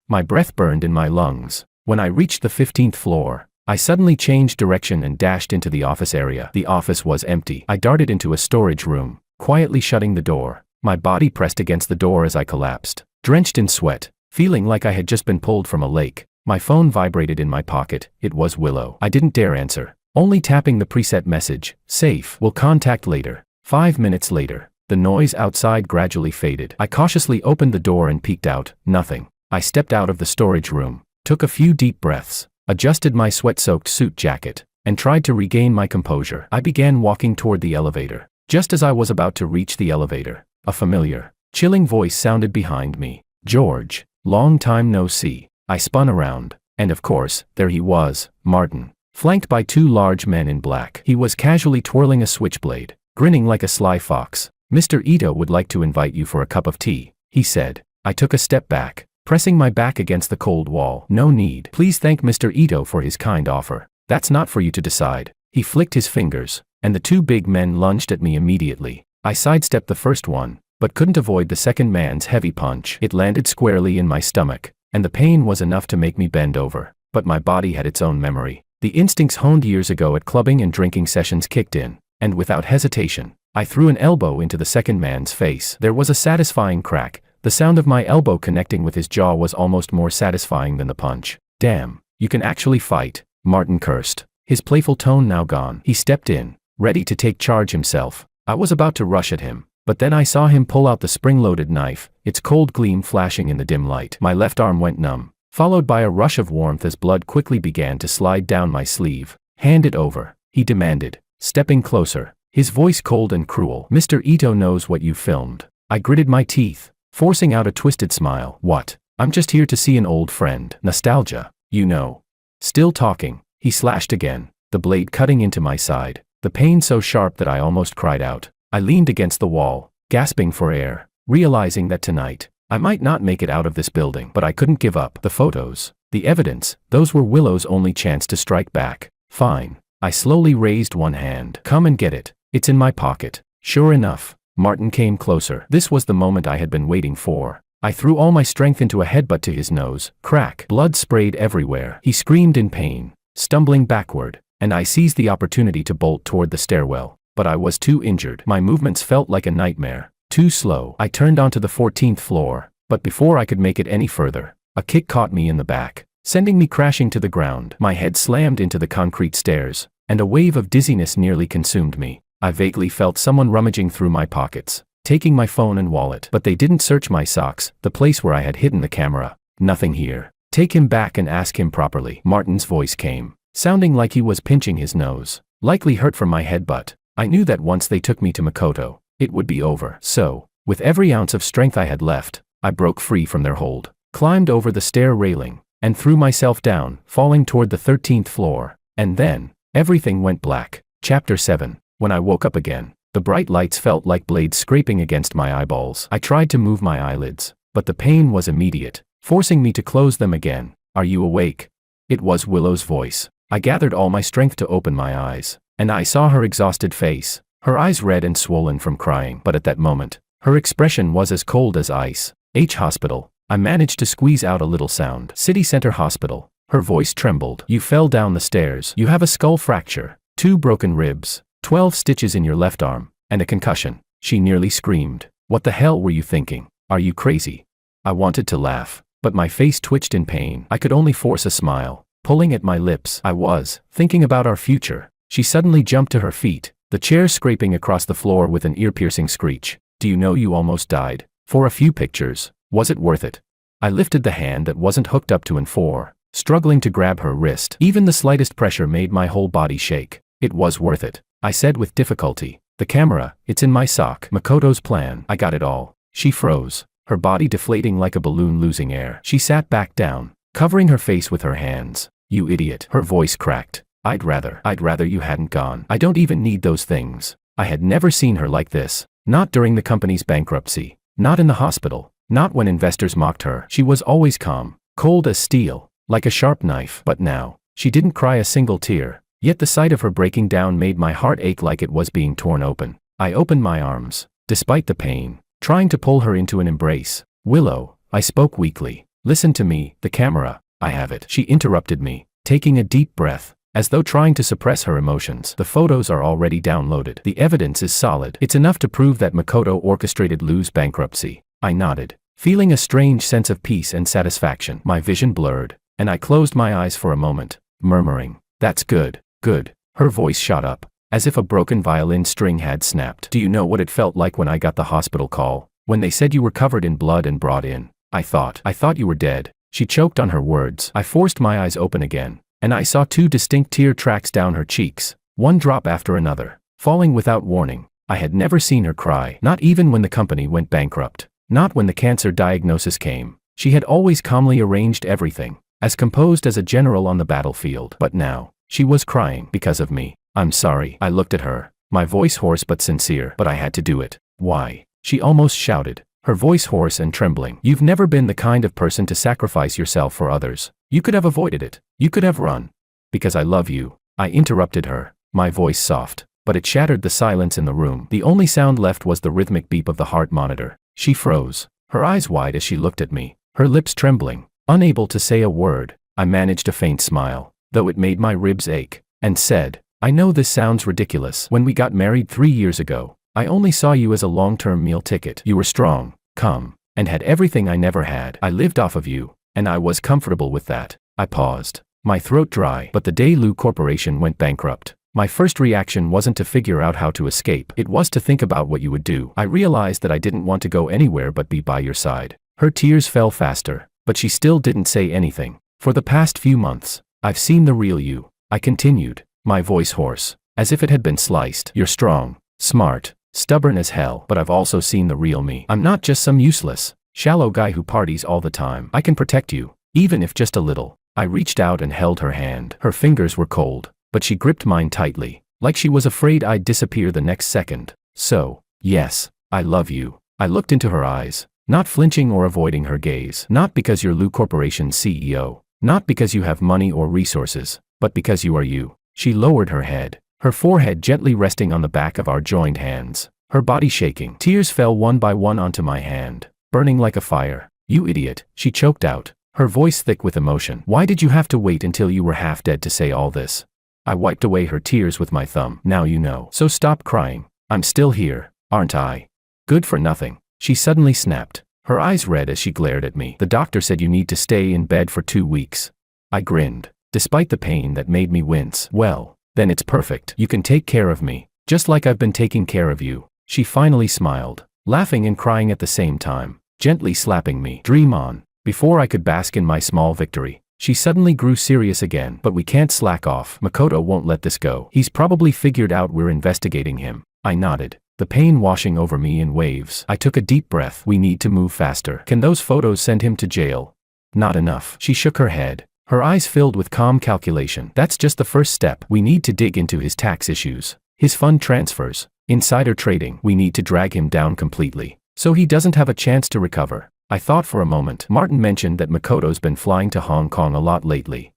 My breath burned in my lungs. When I reached the 15th floor, I suddenly changed direction and dashed into the office area. The office was empty. I darted into a storage room, quietly shutting the door. My body pressed against the door as I collapsed, drenched in sweat, feeling like I had just been pulled from a lake. My phone vibrated in my pocket. It was Willow. I didn't dare answer, only tapping the preset message, "Safe, will contact later." 5 minutes later, the noise outside gradually faded. I cautiously opened the door and peeked out. Nothing. I stepped out of the storage room, took a few deep breaths, adjusted my sweat-soaked suit jacket, and tried to regain my composure. I began walking toward the elevator. Just as I was about to reach the elevator, a familiar, chilling voice sounded behind me. "George, long time no see." I spun around, and of course, there he was, Martin, flanked by 2 large men in black. He was casually twirling a switchblade, grinning like a sly fox. "Mr. Ito would like to invite you for a cup of tea," he said. I took a step back, pressing my back against the cold wall. "No need. Please thank Mr. Ito for his kind offer. That's not for you to decide." He flicked his fingers, and the 2 big men lunged at me immediately. I sidestepped the first one, but couldn't avoid the second man's heavy punch. It landed squarely in my stomach, and the pain was enough to make me bend over. But my body had its own memory. The instincts honed years ago at clubbing and drinking sessions kicked in, and without hesitation, I threw an elbow into the second man's face. There was a satisfying crack. The sound of my elbow connecting with his jaw was almost more satisfying than the punch. "Damn, you can actually fight," Martin cursed, his playful tone now gone. He stepped in, ready to take charge himself. I was about to rush at him, but then I saw him pull out the spring-loaded knife, its cold gleam flashing in the dim light. My left arm went numb, followed by a rush of warmth as blood quickly began to slide down my sleeve. "Hand it over," he demanded, stepping closer, his voice cold and cruel. "Mr. Ito knows what you filmed." I gritted my teeth, forcing out a twisted smile. "What?" I'm just here to see an old friend. Nostalgia, you know. Still talking, he slashed again, the blade cutting into my side, the pain so sharp that I almost cried out. I leaned against the wall, gasping for air, realizing that tonight, I might not make it out of this building, but I couldn't give up. The photos, the evidence, those were Willow's only chance to strike back. Fine. I slowly raised one hand. Come and get it. It's in my pocket. Sure enough, Martin came closer. This was the moment I had been waiting for. I threw all my strength into a headbutt to his nose. Crack. Blood sprayed everywhere. He screamed in pain, stumbling backward, and I seized the opportunity to bolt toward the stairwell. But I was too injured. My movements felt like a nightmare. Too slow. I turned onto the 14th floor, but before I could make it any further, a kick caught me in the back, sending me crashing to the ground. My head slammed into the concrete stairs, and a wave of dizziness nearly consumed me. I vaguely felt someone rummaging through my pockets, taking my phone and wallet. But they didn't search my socks, the place where I had hidden the camera. Nothing here. Take him back and ask him properly. Martin's voice came, sounding like he was pinching his nose, likely hurt from my headbutt. I knew that once they took me to Makoto, it would be over. So, with every ounce of strength I had left, I broke free from their hold, climbed over the stair railing, and threw myself down, falling toward the 13th floor. And then, everything went black. Chapter 7. When I woke up again, the bright lights felt like blades scraping against my eyeballs. I tried to move my eyelids, but the pain was immediate, forcing me to close them again. Are you awake? It was Willow's voice. I gathered all my strength to open my eyes, and I saw her exhausted face, her eyes red and swollen from crying. But at that moment, her expression was as cold as ice. Hospital. I managed to squeeze out a little sound. City Center Hospital. Her voice trembled. You fell down the stairs. You have a skull fracture, 2 broken ribs, 12 stitches in your left arm, and a concussion. She nearly screamed. What the hell were you thinking? Are you crazy? I wanted to laugh, but my face twitched in pain. I could only force a smile, pulling at my lips. I was thinking about our future. She suddenly jumped to her feet, the chair scraping across the floor with an ear-piercing screech. Do you know you almost died? For a few pictures. Was it worth it? I lifted the hand that wasn't hooked up to N4, struggling to grab her wrist. Even the slightest pressure made my whole body shake. It was worth it, I said with difficulty. The camera, it's in my sock. Makoto's plan. I got it all. She froze, her body deflating like a balloon losing air. She sat back down, covering her face with her hands. You idiot. Her voice cracked. I'd rather you hadn't gone. I don't even need those things. I had never seen her like this. Not during the company's bankruptcy. Not in the hospital. Not when investors mocked her. She was always calm, cold as steel, like a sharp knife. But now, she didn't cry a single tear. Yet the sight of her breaking down made my heart ache like it was being torn open. I opened my arms, despite the pain, trying to pull her into an embrace. Willow, I spoke weakly. Listen to me, the camera. I have it. She interrupted me, taking a deep breath, as though trying to suppress her emotions. The photos are already downloaded. The evidence is solid. It's enough to prove that Makoto orchestrated Lou's bankruptcy. I nodded, feeling a strange sense of peace and satisfaction. My vision blurred, and I closed my eyes for a moment, murmuring, "That's good, good." Her voice shot up, as if a broken violin string had snapped. Do you know what it felt like when I got the hospital call? When they said you were covered in blood and brought in. I thought you were dead. She choked on her words. I forced my eyes open again, and I saw 2 distinct tear tracks down her cheeks, one drop after another, falling without warning. I had never seen her cry, not even when the company went bankrupt, not when the cancer diagnosis came. She had always calmly arranged everything, as composed as a general on the battlefield. But now, she was crying because of me. I'm sorry. I looked at her, my voice hoarse but sincere. But I had to do it. Why? She almost shouted, her voice hoarse and trembling. You've never been the kind of person to sacrifice yourself for others. You could have avoided it. You could have run. Because I love you. I interrupted her, my voice soft, but it shattered the silence in the room. The only sound left was the rhythmic beep of the heart monitor. She froze, her eyes wide as she looked at me, her lips trembling, unable to say a word. I managed a faint smile, though it made my ribs ache, and said, I know this sounds ridiculous. When we got married 3 years ago, I only saw you as a long-term meal ticket. You were strong, calm, and had everything I never had. I lived off of you, and I was comfortable with that. I paused, my throat dry. But the day Lu Corporation went bankrupt, my first reaction wasn't to figure out how to escape. It was to think about what you would do. I realized that I didn't want to go anywhere but be by your side. Her tears fell faster, but she still didn't say anything. For the past few months, I've seen the real you, I continued, my voice hoarse, as if it had been sliced. You're strong, smart, stubborn as hell, but I've also seen the real me. I'm not just some useless, Shallow guy who parties all the time. I can protect you, even if just a little. I reached out and held her hand. Her fingers were cold, but she gripped mine tightly, like she was afraid I'd disappear the next second. So, yes, I love you. I looked into her eyes, not flinching or avoiding her gaze. Not because you're Lu Corporation's CEO, not because you have money or resources, but because you are you. She lowered her head, her forehead gently resting on the back of our joined hands, her body shaking. Tears fell one by one onto my hand, burning like a fire. You idiot, she choked out, her voice thick with emotion. Why did you have to wait until you were half dead to say all this? I wiped away her tears with my thumb. Now you know. So stop crying. I'm still here, aren't I? Good for nothing. She suddenly snapped, her eyes red as she glared at me. The doctor said you need to stay in bed for 2 weeks. I grinned, despite the pain that made me wince. Well, then it's perfect. You can take care of me, just like I've been taking care of you. She finally smiled, laughing and crying at the same time, gently slapping me. Dream on. Before I could bask in my small victory, she suddenly grew serious again. But we can't slack off. Makoto won't let this go. He's probably figured out we're investigating him. I nodded, the pain washing over me in waves. I took a deep breath. We need to move faster. Can those photos send him to jail? Not enough. She shook her head, her eyes filled with calm calculation. That's just the first step. We need to dig into his tax issues, his fund transfers, insider trading. We need to drag him down completely, so he doesn't have a chance to recover. I thought for a moment. Martin mentioned that Makoto's been flying to Hong Kong a lot lately.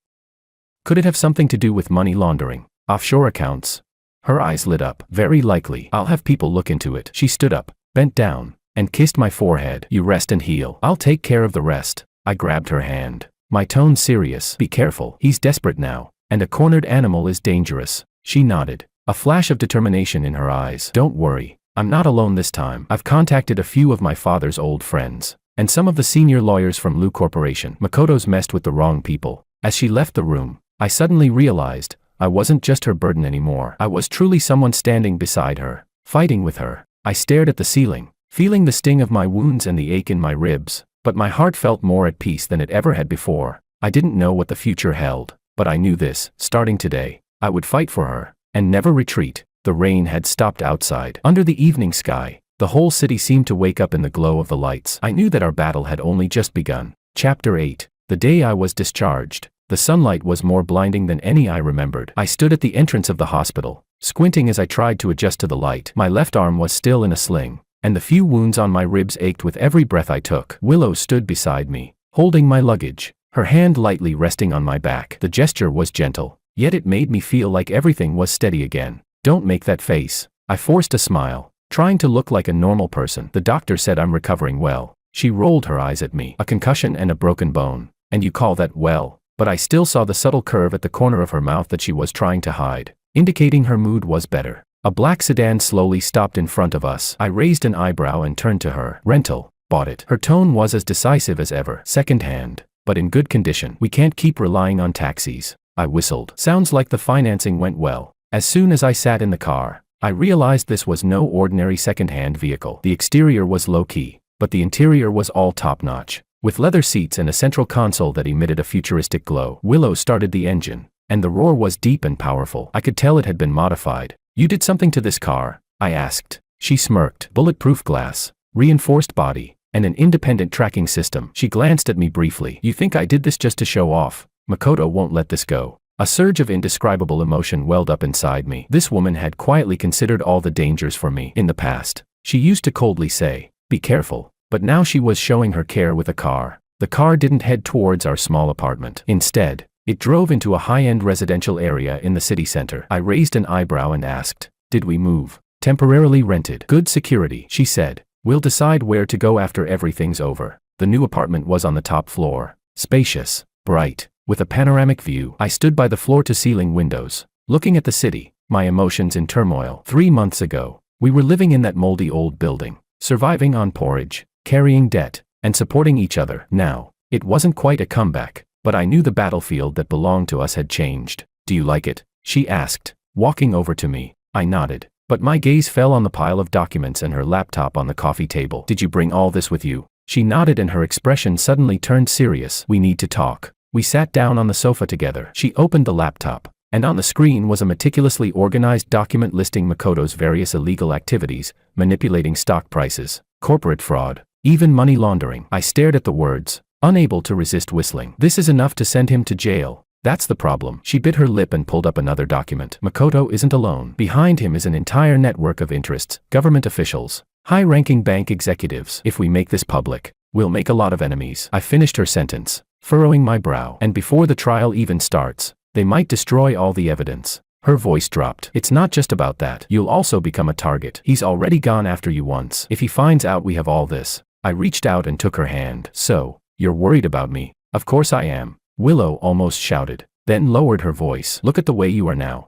Could it have something to do with money laundering, offshore accounts? Her eyes lit up. Very likely. I'll have people look into it. She stood up, bent down, and kissed my forehead. You rest and heal. I'll take care of the rest. I grabbed her hand, my tone serious. Be careful. He's desperate now, and a cornered animal is dangerous. She nodded, a flash of determination in her eyes. Don't worry. I'm not alone this time. I've contacted a few of my father's old friends, and some of the senior lawyers from Lu Corporation. Makoto's messed with the wrong people. As she left the room, I suddenly realized I wasn't just her burden anymore. I was truly someone standing beside her, fighting with her. I stared at the ceiling, feeling the sting of my wounds and the ache in my ribs, but my heart felt more at peace than it ever had before. I didn't know what the future held, but I knew this: starting today, I would fight for her, and never retreat. The rain had stopped outside. Under the evening sky, the whole city seemed to wake up in the glow of the lights. I knew that our battle had only just begun. Chapter 8. The day I was discharged, the sunlight was more blinding than any I remembered. I stood at the entrance of the hospital, squinting as I tried to adjust to the light. My left arm was still in a sling, and the few wounds on my ribs ached with every breath I took. Willow stood beside me, holding my luggage, her hand lightly resting on my back. The gesture was gentle, yet it made me feel like everything was steady again. Don't make that face. I forced a smile, trying to look like a normal person. The doctor said I'm recovering well. She rolled her eyes at me. A concussion and a broken bone, and you call that well? But I still saw the subtle curve at the corner of her mouth that she was trying to hide, indicating her mood was better. A black sedan slowly stopped in front of us. I raised an eyebrow and turned to her. Rental. Bought it. Her tone was as decisive as ever. Second-hand, but in good condition. We can't keep relying on taxis. I whistled. Sounds like the financing went well. As soon as I sat in the car, I realized this was no ordinary second-hand vehicle. The exterior was low-key, but the interior was all top-notch, with leather seats and a central console that emitted a futuristic glow. Willow started the engine, and the roar was deep and powerful. I could tell it had been modified. You did something to this car? I asked. She smirked. Bulletproof glass, reinforced body, and an independent tracking system. She glanced at me briefly. You think I did this just to show off? Makoto won't let this go. A surge of indescribable emotion welled up inside me. This woman had quietly considered all the dangers for me. In the past, she used to coldly say, be careful. But now she was showing her care with a car. The car didn't head towards our small apartment. Instead, it drove into a high-end residential area in the city center. I raised an eyebrow and asked, did we move? Temporarily rented. Good security, she said. We'll decide where to go after everything's over. The new apartment was on the top floor. Spacious, bright, with a panoramic view. I stood by the floor-to-ceiling windows, looking at the city, my emotions in turmoil. 3 months ago, we were living in that moldy old building, surviving on porridge, carrying debt, and supporting each other. Now, it wasn't quite a comeback, but I knew the battlefield that belonged to us had changed. Do you like it? She asked, walking over to me. I nodded, but my gaze fell on the pile of documents and her laptop on the coffee table. Did you bring all this with you? She nodded and her expression suddenly turned serious. We need to talk. We sat down on the sofa together. She opened the laptop, and on the screen was a meticulously organized document listing Makoto's various illegal activities, manipulating stock prices, corporate fraud, Even money laundering. I stared at the words, unable to resist whistling. This is enough to send him to jail. That's the problem. She bit her lip and pulled up another document. Makoto isn't alone. Behind him is an entire network of interests, government officials, high-ranking bank executives. If we make this public, we'll make a lot of enemies. I finished her sentence, furrowing my brow. And before the trial even starts, they might destroy all the evidence. Her voice dropped. It's not just about that. You'll also become a target. He's already gone after you once. If he finds out we have all this. I reached out and took her hand. So, you're worried about me? Of course I am. Willow almost shouted, then lowered her voice. Look at the way you are now.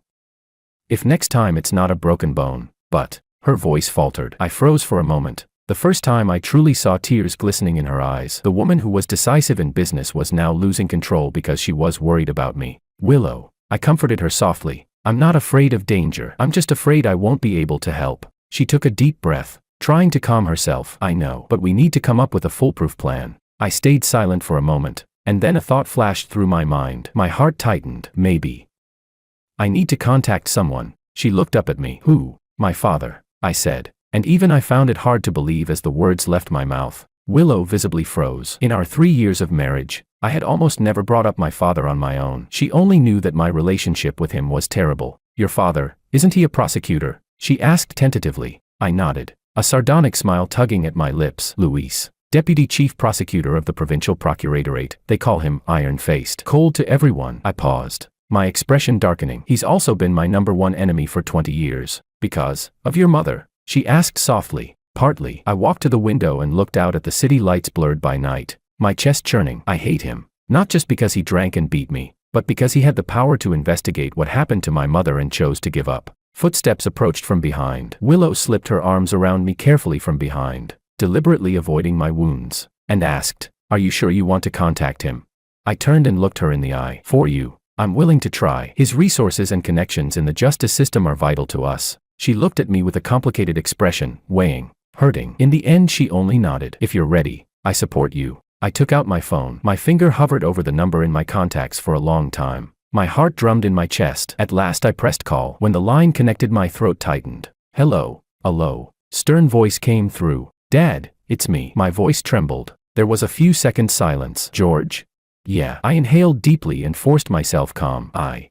If next time it's not a broken bone, but, her voice faltered. I froze for a moment. The first time I truly saw tears glistening in her eyes. The woman who was decisive in business was now losing control because she was worried about me. Willow. I comforted her softly. I'm not afraid of danger. I'm just afraid I won't be able to help. She took a deep breath, trying to calm herself. I know, but we need to come up with a foolproof plan. I stayed silent for a moment. And then a thought flashed through my mind. My heart tightened. Maybe I need to contact someone. She looked up at me. Who? My father, I said. And even I found it hard to believe as the words left my mouth. Willow visibly froze. In our 3 years of marriage, I had almost never brought up my father on my own. She only knew that my relationship with him was terrible. Your father, isn't he a prosecutor? She asked tentatively. I nodded, a sardonic smile tugging at my lips. Luis. Deputy Chief Prosecutor of the Provincial Procuratorate, they call him iron-faced. Cold to everyone. I paused, my expression darkening. He's also been my #1 enemy for 20 years. Because of your mother? She asked softly. Partly. I walked to the window and looked out at the city lights blurred by night, my chest churning. I hate him. Not just because he drank and beat me, but because he had the power to investigate what happened to my mother and chose to give up. Footsteps approached from behind. Willow slipped her arms around me carefully from behind, deliberately avoiding my wounds, and asked, are you sure you want to contact him? I turned and looked her in the eye. For you, I'm willing to try. His resources and connections in the justice system are vital to us. She looked at me with a complicated expression, weighing, hurting. In the end she only nodded. If you're ready, I support you. I took out my phone. My finger hovered over the number in my contacts for a long time. My heart drummed in my chest. At last I pressed call. When the line connected, my throat tightened. Hello. A low, stern voice came through. Dad, it's me. My voice trembled. There was a few seconds silence. George? Yeah. I inhaled deeply and forced myself calm. I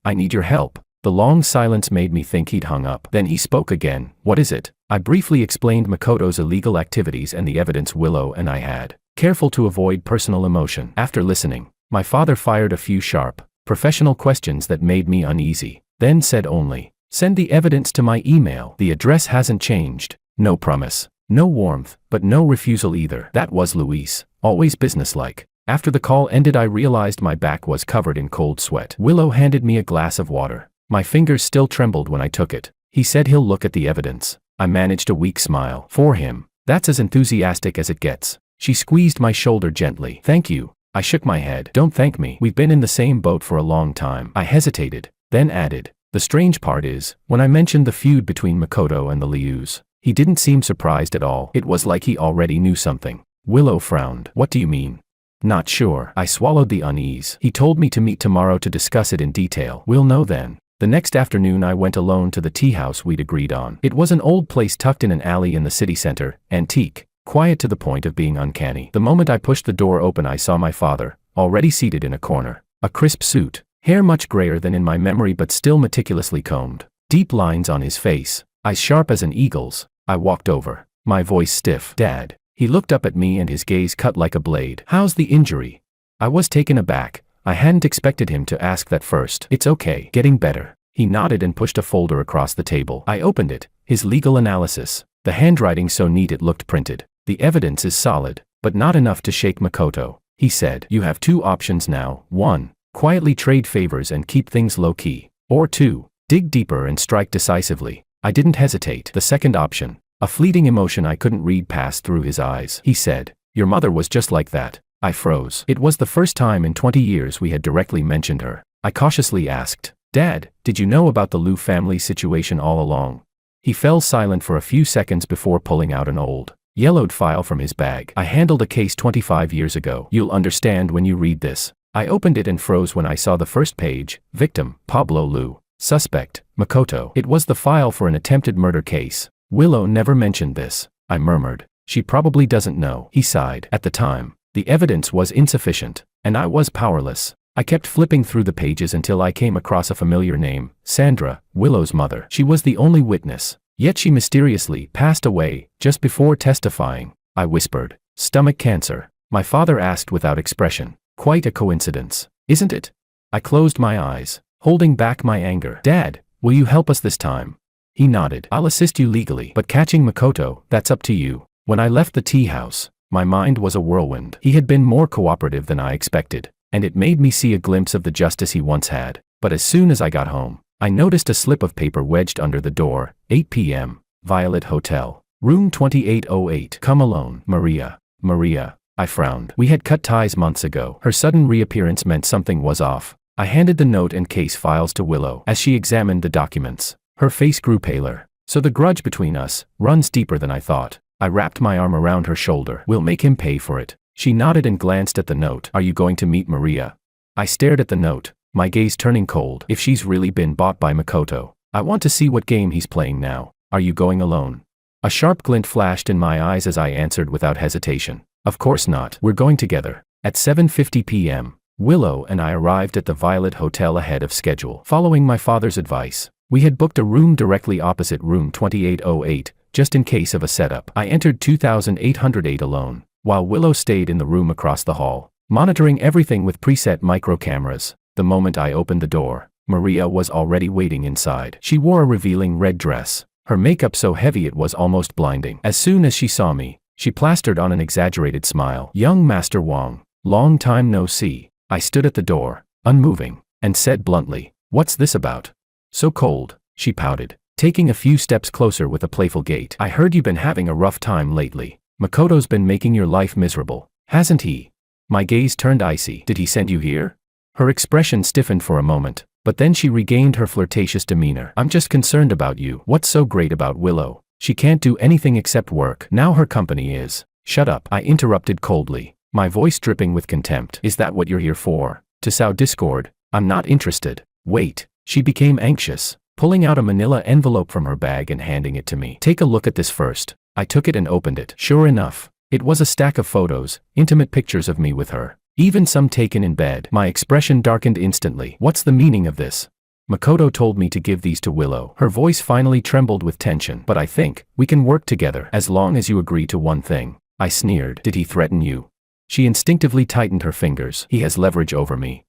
need your help. The long silence made me think he'd hung up. Then he spoke again. What is it? I briefly explained Makoto's illegal activities and the evidence Willow and I had, careful to avoid personal emotion. After listening, my father fired a few sharp, professional questions that made me uneasy, then said only, send the evidence to my email. The address hasn't changed. No promise, no warmth, but no refusal either. That was Luis, always businesslike. After the call ended, I realized my back was covered in cold sweat. Willow handed me a glass of water. My fingers still trembled when I took it. He said he'll look at the evidence. I managed a weak smile. For him, that's as enthusiastic as it gets. She squeezed my shoulder gently. Thank you. I shook my head. Don't thank me. We've been in the same boat for a long time. I hesitated, then added, the strange part is, when I mentioned the feud between Makoto and the Lius, he didn't seem surprised at all. It was like he already knew something. Willow frowned. What do you mean? Not sure. I swallowed the unease. He told me to meet tomorrow to discuss it in detail. We'll know then. The next afternoon I went alone to the tea house we'd agreed on. It was an old place tucked in an alley in the city center, antique, quiet to the point of being uncanny. The moment I pushed the door open, I saw my father, already seated in a corner. A crisp suit, hair much grayer than in my memory but still meticulously combed, deep lines on his face, eyes sharp as an eagle's. I walked over, my voice stiff. Dad. He looked up at me and his gaze cut like a blade. How's the injury? I was taken aback. I hadn't expected him to ask that first. It's okay. Getting better. He nodded and pushed a folder across the table. I opened it. His legal analysis. The handwriting so neat it looked printed. The evidence is solid, but not enough to shake Makoto. He said, you have 2 options now. 1. Quietly trade favors and keep things low-key. Or 2. Dig deeper and strike decisively. I didn't hesitate. The second option. A fleeting emotion I couldn't read passed through his eyes. He said, your mother was just like that. I froze. It was the first time in 20 years we had directly mentioned her. I cautiously asked, Dad, did you know about the Liu family situation all along? He fell silent for a few seconds before pulling out an old, yellowed file from his bag. I handled a case 25 years ago. You'll understand when you read this. I opened it and froze when I saw the first page. Victim, Pablo Liu. Suspect, Makoto. It was the file for an attempted murder case. Willow never mentioned this, I murmured. She probably doesn't know, he sighed. At the time, the evidence was insufficient, and I was powerless. I kept flipping through the pages until I came across a familiar name, Sandra, Willow's mother. She was the only witness, yet she mysteriously passed away just before testifying. I whispered, "Stomach cancer." My father asked without expression. "Quite a coincidence, isn't it?" I closed my eyes, holding back my anger. "Dad, will you help us this time?" He nodded. "I'll assist you legally, but catching Makoto, that's up to you." When I left the tea house, my mind was a whirlwind. He had been more cooperative than I expected, and it made me see a glimpse of the justice he once had. But as soon as I got home, I noticed a slip of paper wedged under the door. 8 p.m. Violet Hotel. Room 2808. Come alone. Maria. Maria. I frowned. We had cut ties months ago. Her sudden reappearance meant something was off. I handed the note and case files to Willow. As she examined the documents, her face grew paler. So the grudge between us runs deeper than I thought. I wrapped my arm around her shoulder. "We'll make him pay for it." She nodded and glanced at the note. "Are you going to meet Maria?" I stared at the note, my gaze turning cold. If she's really been bought by Makoto, I want to see what game he's playing now. "Are you going alone?" A sharp glint flashed in my eyes as I answered without hesitation. "Of course not. We're going together." At 7:50 p.m., Willow and I arrived at the Violet Hotel ahead of schedule. Following my father's advice, we had booked a room directly opposite room 2808, just in case of a setup. I entered 2808 alone, while Willow stayed in the room across the hall, monitoring everything with preset micro cameras. The moment I opened the door, Maria was already waiting inside. She wore a revealing red dress, her makeup so heavy it was almost blinding. As soon as she saw me, she plastered on an exaggerated smile. "Young Master Wong, long time no see." I stood at the door, unmoving, and said bluntly, "What's this about?" "So cold," she pouted, taking a few steps closer with a playful gait. "I heard you've been having a rough time lately. Makoto's been making your life miserable, hasn't he?" My gaze turned icy. "Did he send you here?" Her expression stiffened for a moment, but then she regained her flirtatious demeanor. "I'm just concerned about you." "What's so great about Willow? She can't do anything except work. Now her company is." "Shut up," I interrupted coldly, my voice dripping with contempt. "Is that what you're here for? To sow discord? I'm not interested." "Wait." She became anxious, pulling out a manila envelope from her bag and handing it to me. "Take a look at this first." I took it and opened it. Sure enough, it was a stack of photos, intimate pictures of me with her, even some taken in bed. My expression darkened instantly. "What's the meaning of this?" "Makoto told me to give these to Willow." Her voice finally trembled with tension. "But I think we can work together as long as you agree to one thing." I sneered. "Did he threaten you?" She instinctively tightened her fingers. "He has leverage over me.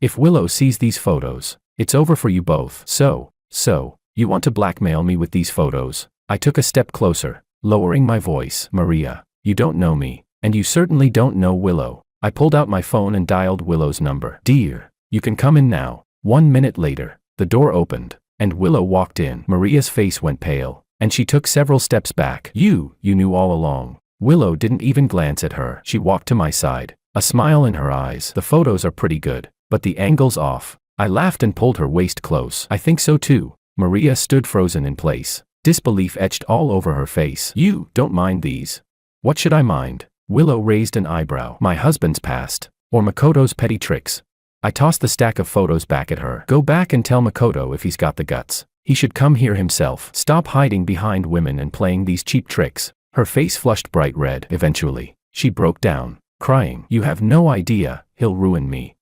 If Willow sees these photos, it's over for you both." So, you want to blackmail me with these photos?" I took a step closer, lowering my voice. "Maria, you don't know me, and you certainly don't know Willow." I pulled out my phone and dialed Willow's number. "Dear, you can come in now." 1 minute later, the door opened, and Willow walked in. Maria's face went pale, and she took several steps back. You knew all along." Willow didn't even glance at her. She walked to my side, a smile in her eyes. "The photos are pretty good, but the angle's off." I laughed and pulled her waist close. "I think so too." Maria stood frozen in place, disbelief etched all over her face. "You don't mind these?" "What should I mind?" Willow raised an eyebrow. "My husband's past, or Makoto's petty tricks?" I tossed the stack of photos back at her. "Go back and tell Makoto if he's got the guts. He should come here himself. Stop hiding behind women and playing these cheap tricks." Her face flushed bright red. Eventually, she broke down, crying, "You have no idea, he'll ruin me.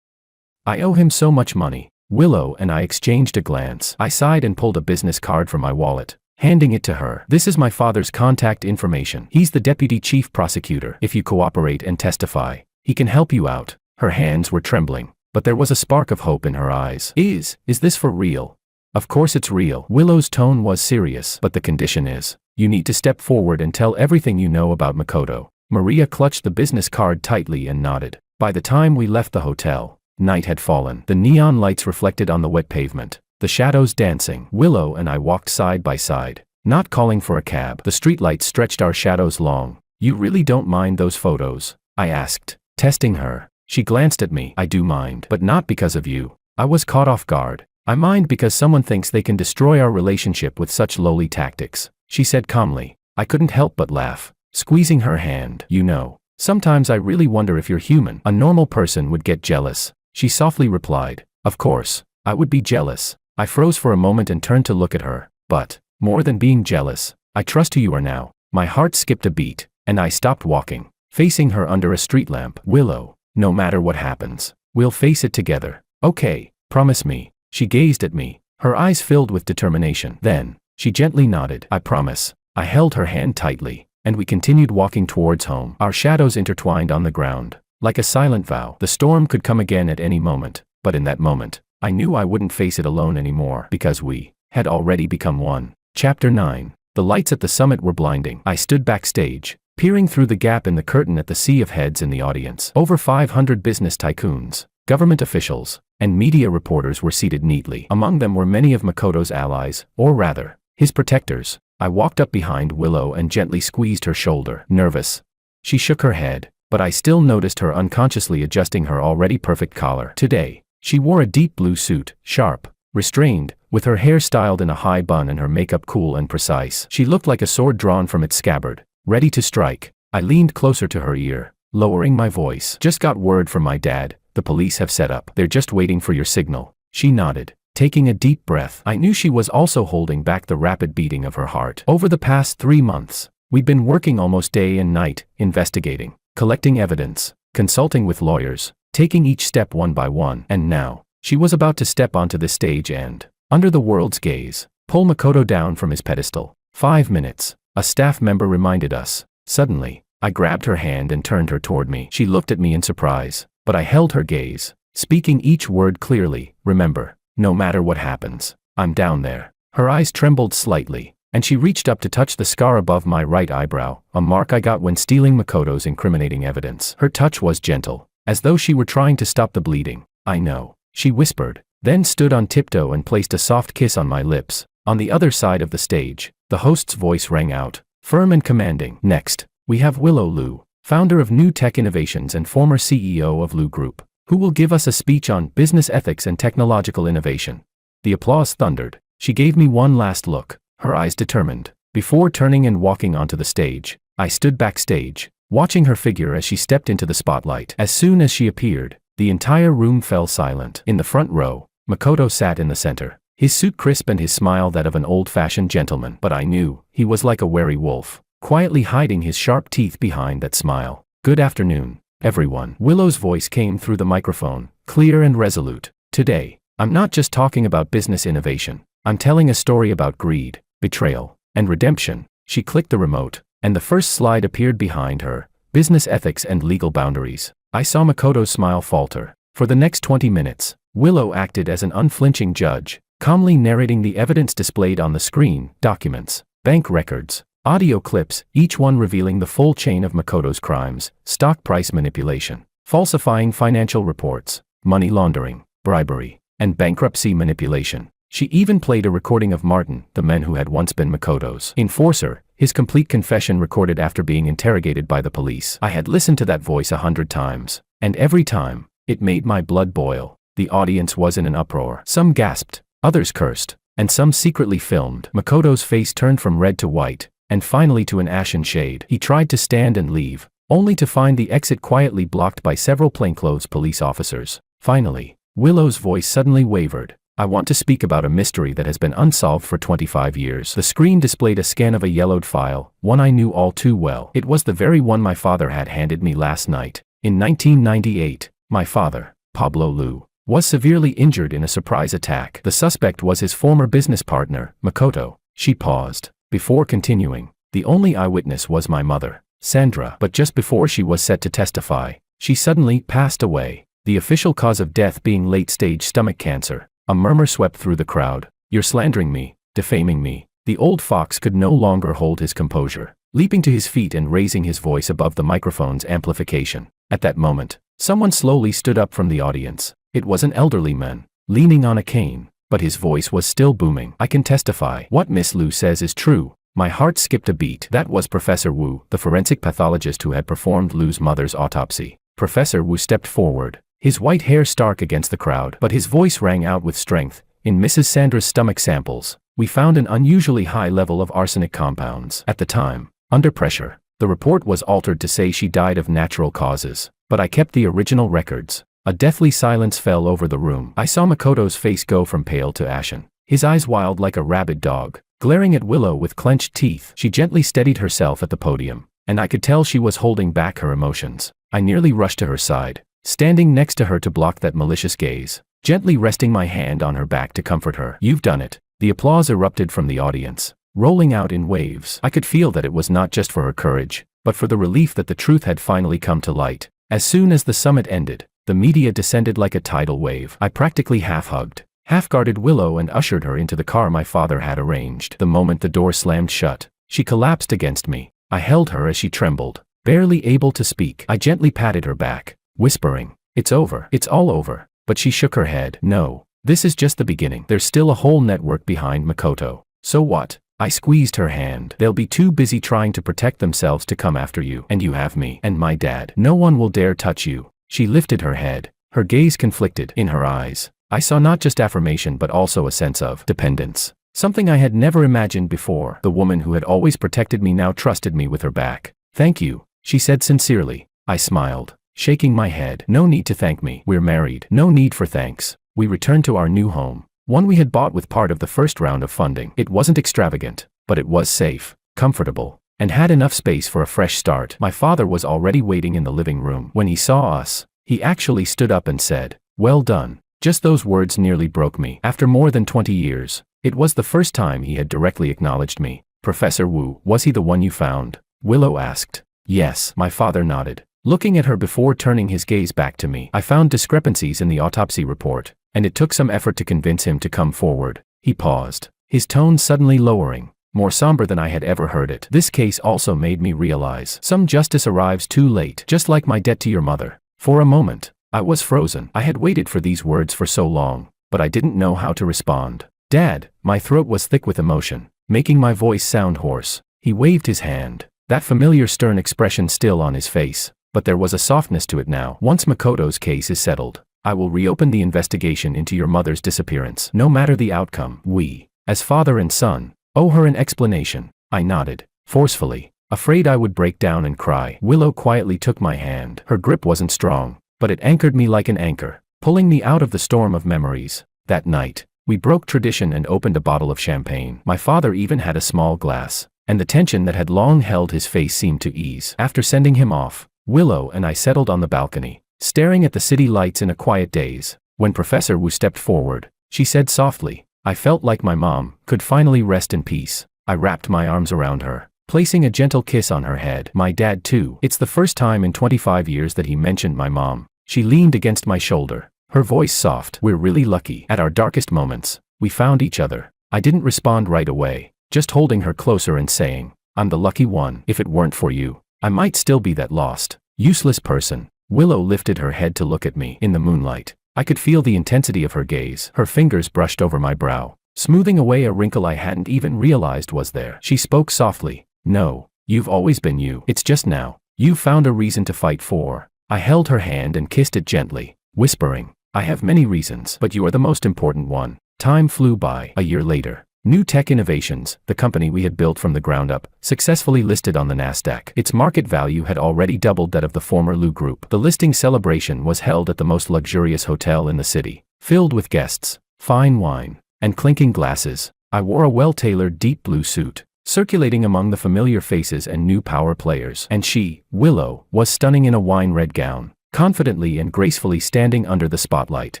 I owe him so much money." Willow and I exchanged a glance. I sighed and pulled a business card from my wallet, handing it to her. "This is my father's contact information. He's the deputy chief prosecutor. If you cooperate and testify, he can help you out." Her hands were trembling, but there was a spark of hope in her eyes. Is this for real?" "Of course it's real." Willow's tone was serious. "But the condition is, you need to step forward and tell everything you know about Makoto." Maria clutched the business card tightly and nodded. By the time we left the hotel, night had fallen. The neon lights reflected on the wet pavement, the shadows dancing. Willow and I walked side by side, not calling for a cab. The streetlights stretched our shadows long. "You really don't mind those photos?" I asked, testing her. She glanced at me. "I do mind, but not because of you." I was caught off guard. "I mind because someone thinks they can destroy our relationship with such lowly tactics," she said calmly. I couldn't help but laugh, squeezing her hand. "You know, sometimes I really wonder if you're human. A normal person would get jealous." She softly replied, "Of course, I would be jealous." I froze for a moment and turned to look at her. "But, more than being jealous, I trust who you are now." My heart skipped a beat, and I stopped walking, facing her under a street lamp. Willow, no matter what happens, we'll face it together. Okay, promise me. She gazed at me, her eyes filled with determination. Then, she gently nodded. I promise. I held her hand tightly, and we continued walking towards home. Our shadows intertwined on the ground, like a silent vow. The storm could come again at any moment, but in that moment, I knew I wouldn't face it alone anymore, because we had already become one. Chapter 9. The lights at the summit were blinding. I stood backstage, peering through the gap in the curtain at the sea of heads in the audience. Over 500 business tycoons, government officials, and media reporters were seated neatly. Among them were many of Makoto's allies, or rather, his protectors. I walked up behind Willow and gently squeezed her shoulder. Nervous. She shook her head, but I still noticed her unconsciously adjusting her already perfect collar. Today, she wore a deep blue suit, sharp, restrained, with her hair styled in a high bun and her makeup cool and precise. She looked like a sword drawn from its scabbard, ready to strike. I leaned closer to her ear, lowering my voice. Just got word from my dad. The police have set up. They're just waiting for your signal. She nodded, taking a deep breath. I knew she was also holding back the rapid beating of her heart. Over the past 3 months, we'd been working almost day and night, investigating, collecting evidence, consulting with lawyers, taking each step one by one. And now, she was about to step onto the stage and, under the world's gaze, pull Makoto down from his pedestal. 5 minutes, a staff member reminded us. Suddenly, I grabbed her hand and turned her toward me. She looked at me in surprise, but I held her gaze, speaking each word clearly. Remember, no matter what happens, I'm down there. Her eyes trembled slightly, and she reached up to touch the scar above my right eyebrow, a mark I got when stealing Makoto's incriminating evidence. Her touch was gentle, as though she were trying to stop the bleeding. I know, she whispered, then stood on tiptoe and placed a soft kiss on my lips. On the other side of the stage, the host's voice rang out, firm and commanding. Next, we have Willow Liu, founder of New Tech Innovations and former CEO of Liu Group, who will give us a speech on business ethics and technological innovation. The applause thundered. She gave me one last look, her eyes determined. Before turning and walking onto the stage, I stood backstage, watching her figure as she stepped into the spotlight. As soon as she appeared, the entire room fell silent. In the front row, Makoto sat in the center, his suit crisp and his smile that of an old-fashioned gentleman. But I knew, he was like a wary wolf, quietly hiding his sharp teeth behind that smile. Good afternoon, everyone. Willow's voice came through the microphone, clear and resolute. Today, I'm not just talking about business innovation. I'm telling a story about greed, betrayal, and redemption. She clicked the remote, and the first slide appeared behind her, business ethics and legal boundaries. I saw Makoto's smile falter. For the next 20 minutes, Willow acted as an unflinching judge, calmly narrating the evidence displayed on the screen, documents, bank records, audio clips, each one revealing the full chain of Makoto's crimes: stock price manipulation, falsifying financial reports, money laundering, bribery, and bankruptcy manipulation. She even played a recording of Martin, the man who had once been Makoto's enforcer, his complete confession recorded after being interrogated by the police. I had listened to that voice 100 times, and every time, it made my blood boil. The audience was in an uproar. Some gasped, others cursed, and some secretly filmed. Makoto's face turned from red to white, and finally to an ashen shade. He tried to stand and leave, only to find the exit quietly blocked by several plainclothes police officers. Finally, Willow's voice suddenly wavered. I want to speak about a mystery that has been unsolved for 25 years. The screen displayed a scan of a yellowed file, one I knew all too well. It was the very one my father had handed me last night. In 1998, my father, Pablo Liu, was severely injured in a surprise attack. The suspect was his former business partner, Makoto. She paused. Before continuing, the only eyewitness was my mother, Sandra. But just before she was set to testify, she suddenly passed away. The official cause of death being late-stage stomach cancer. A murmur swept through the crowd. You're slandering me, defaming me. The old fox could no longer hold his composure, leaping to his feet and raising his voice above the microphone's amplification. At that moment, someone slowly stood up from the audience. It was an elderly man, leaning on a cane, but his voice was still booming. I can testify. What Miss Liu says is true. My heart skipped a beat. That was Professor Wu, the forensic pathologist who had performed Liu's mother's autopsy. Professor Wu stepped forward, his white hair stark against the crowd, but his voice rang out with strength. In Mrs. Sandra's stomach samples, we found an unusually high level of arsenic compounds. At the time, under pressure, the report was altered to say she died of natural causes, but I kept the original records. A deathly silence fell over the room. I saw Makoto's face go from pale to ashen, his eyes wild like a rabid dog. Glaring at Willow with clenched teeth, she gently steadied herself at the podium, and I could tell she was holding back her emotions. I nearly rushed to her side, standing next to her to block that malicious gaze, gently resting my hand on her back to comfort her. "You've done it." The applause erupted from the audience, rolling out in waves. I could feel that it was not just for her courage, but for the relief that the truth had finally come to light. As soon as the summit ended, the media descended like a tidal wave. I practically half-hugged, half-guarded Willow and ushered her into the car my father had arranged. The moment the door slammed shut, she collapsed against me. I held her as she trembled, barely able to speak. I gently patted her back, whispering, "It's over. It's all over." But she shook her head. "No, this is just the beginning. There's still a whole network behind Makoto." "So what?" I squeezed her hand. "They'll be too busy trying to protect themselves to come after you. And you have me and my dad. No one will dare touch you." She lifted her head, her gaze conflicted. In her eyes, I saw not just affirmation but also a sense of dependence. Something I had never imagined before. The woman who had always protected me now trusted me with her back. "Thank you," she said sincerely. I smiled, shaking my head. "No need to thank me. We're married. No need for thanks." We returned to our new home, one we had bought with part of the first round of funding. It wasn't extravagant, but it was safe, comfortable, and had enough space for a fresh start. My father was already waiting in the living room. When he saw us, he actually stood up and said, "Well done." Just those words nearly broke me. After more than 20 years, it was the first time he had directly acknowledged me. "Professor Wu, was he the one you found?" Willow asked. "Yes," my father nodded, looking at her before turning his gaze back to me. "I found discrepancies in the autopsy report, and it took some effort to convince him to come forward." He paused, his tone suddenly lowering, more somber than I had ever heard it. "This case also made me realize some justice arrives too late, just like my debt to your mother." For a moment, I was frozen. I had waited for these words for so long, but I didn't know how to respond. "Dad," my throat was thick with emotion, making my voice sound hoarse. He waved his hand, that familiar stern expression still on his face, but there was a softness to it now. "Once Makoto's case is settled, I will reopen the investigation into your mother's disappearance. No matter the outcome, we, as father and son, owe her an explanation." I nodded, forcefully, afraid I would break down and cry. Willow quietly took my hand. Her grip wasn't strong, but it anchored me like an anchor, pulling me out of the storm of memories. That night, we broke tradition and opened a bottle of champagne. My father even had a small glass, and the tension that had long held his face seemed to ease. After sending him off, Willow and I settled on the balcony, staring at the city lights in a quiet daze. When Professor Wu stepped forward, she said softly, "I felt like my mom could finally rest in peace." I wrapped my arms around her, placing a gentle kiss on her head. "My dad too. It's the first time in 25 years that he mentioned my mom." She leaned against my shoulder, her voice soft. "We're really lucky. At our darkest moments, we found each other." I didn't respond right away, just holding her closer and saying, "I'm the lucky one. If it weren't for you, I might still be that lost, useless person." Willow lifted her head to look at me. In the moonlight, I could feel the intensity of her gaze. Her fingers brushed over my brow, smoothing away a wrinkle I hadn't even realized was there. She spoke softly, "No, you've always been you. It's just now you found a reason to fight for." I held her hand and kissed it gently, whispering, "I have many reasons, but you are the most important one." Time flew by. A year later, New Tech Innovations, the company we had built from the ground up, successfully listed on the Nasdaq. Its market value had already doubled that of the former Lu Group. The listing celebration was held at the most luxurious hotel in the city, filled with guests, fine wine, and clinking glasses. I wore a well-tailored deep blue suit, circulating among the familiar faces and new power players. And she, Willow, was stunning in a wine-red gown, confidently and gracefully standing under the spotlight,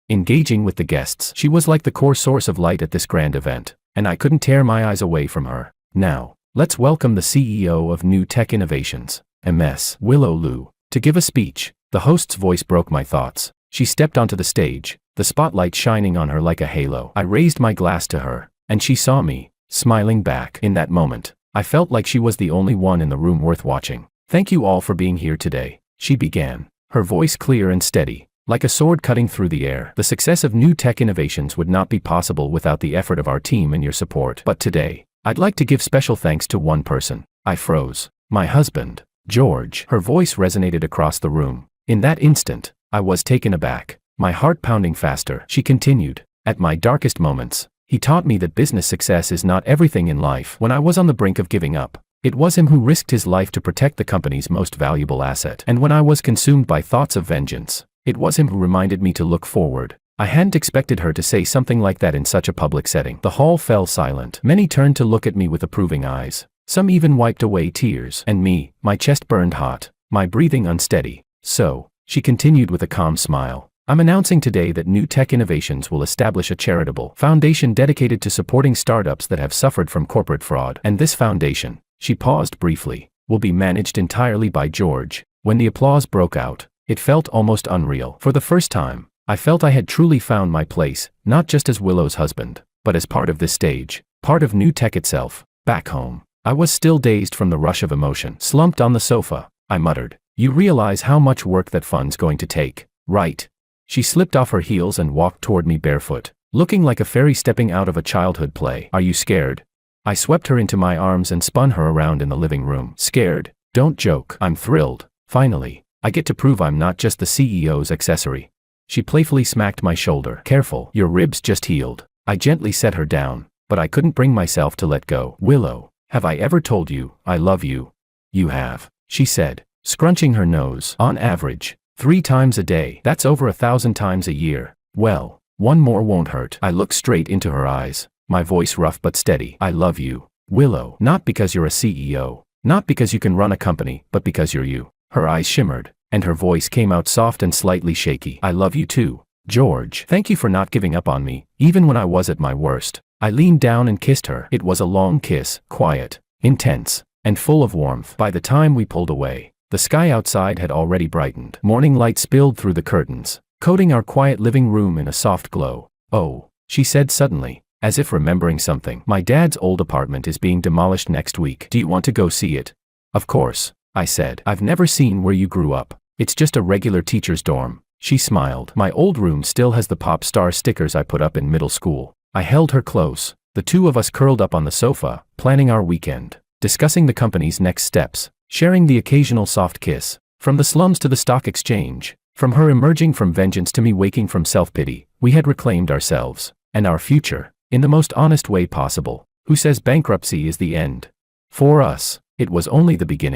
engaging with the guests. She was like the core source of light at this grand event, and I couldn't tear my eyes away from her. "Now, let's welcome the CEO of New Tech Innovations, Ms. Willow Lu, to give a speech." The host's voice broke my thoughts. She stepped onto the stage, the spotlight shining on her like a halo. I raised my glass to her, and she saw me, smiling back. In that moment, I felt like she was the only one in the room worth watching. "Thank you all for being here today," she began, her voice clear and steady, like a sword cutting through the air. "The success of New Tech Innovations would not be possible without the effort of our team and your support. But today, I'd like to give special thanks to one person." I froze. "My husband, George." Her voice resonated across the room. In that instant, I was taken aback, my heart pounding faster. She continued, "At my darkest moments, he taught me that business success is not everything in life. When I was on the brink of giving up, it was him who risked his life to protect the company's most valuable asset. And when I was consumed by thoughts of vengeance, it was him who reminded me to look forward, I hadn't expected her to say something like that in such a public setting. The hall fell silent. Many turned to look at me with approving eyes. Some even wiped away tears. And me, my chest burned hot, my breathing unsteady. So, she continued with a calm smile, I'm announcing today that New Tech Innovations will establish a charitable foundation dedicated to supporting startups that have suffered from corporate fraud. And this foundation, she paused briefly, will be managed entirely by George. When the applause broke out, it felt almost unreal. For the first time, I felt I had truly found my place, not just as Willow's husband, but as part of this stage, part of New Tech itself. Back home, I was still dazed from the rush of emotion. Slumped on the sofa, I muttered, you realize how much work that fund's going to take, right? She slipped off her heels and walked toward me barefoot, looking like a fairy stepping out of a childhood play. Are you scared? I swept her into my arms and spun her around in the living room. Scared? Don't joke. I'm thrilled. Finally, I get to prove I'm not just the CEO's accessory. She playfully smacked my shoulder. Careful, your ribs just healed. I gently set her down, but I couldn't bring myself to let go. Willow, have I ever told you, I love you? You have, she said, scrunching her nose. On average, 3 times a day. That's over 1,000 times a year. Well, one more won't hurt. I looked straight into her eyes, my voice rough but steady. I love you, Willow. Not because you're a CEO, not because you can run a company, but because you're you. Her eyes shimmered, and her voice came out soft and slightly shaky. I love you too, George. Thank you for not giving up on me, even when I was at my worst. I leaned down and kissed her. It was a long kiss, quiet, intense, and full of warmth. By the time we pulled away, the sky outside had already brightened. Morning light spilled through the curtains, coating our quiet living room in a soft glow. Oh, she said suddenly, as if remembering something. My dad's old apartment is being demolished next week. Do you want to go see it? Of course, I said. I've never seen where you grew up. It's just a regular teacher's dorm. She smiled. My old room still has the pop star stickers I put up in middle school. I held her close, the two of us curled up on the sofa, planning our weekend, discussing the company's next steps, sharing the occasional soft kiss. From the slums to the stock exchange, from her emerging from vengeance to me waking from self-pity, we had reclaimed ourselves, and our future, in the most honest way possible. Who says bankruptcy is the end? For us, it was only the beginning.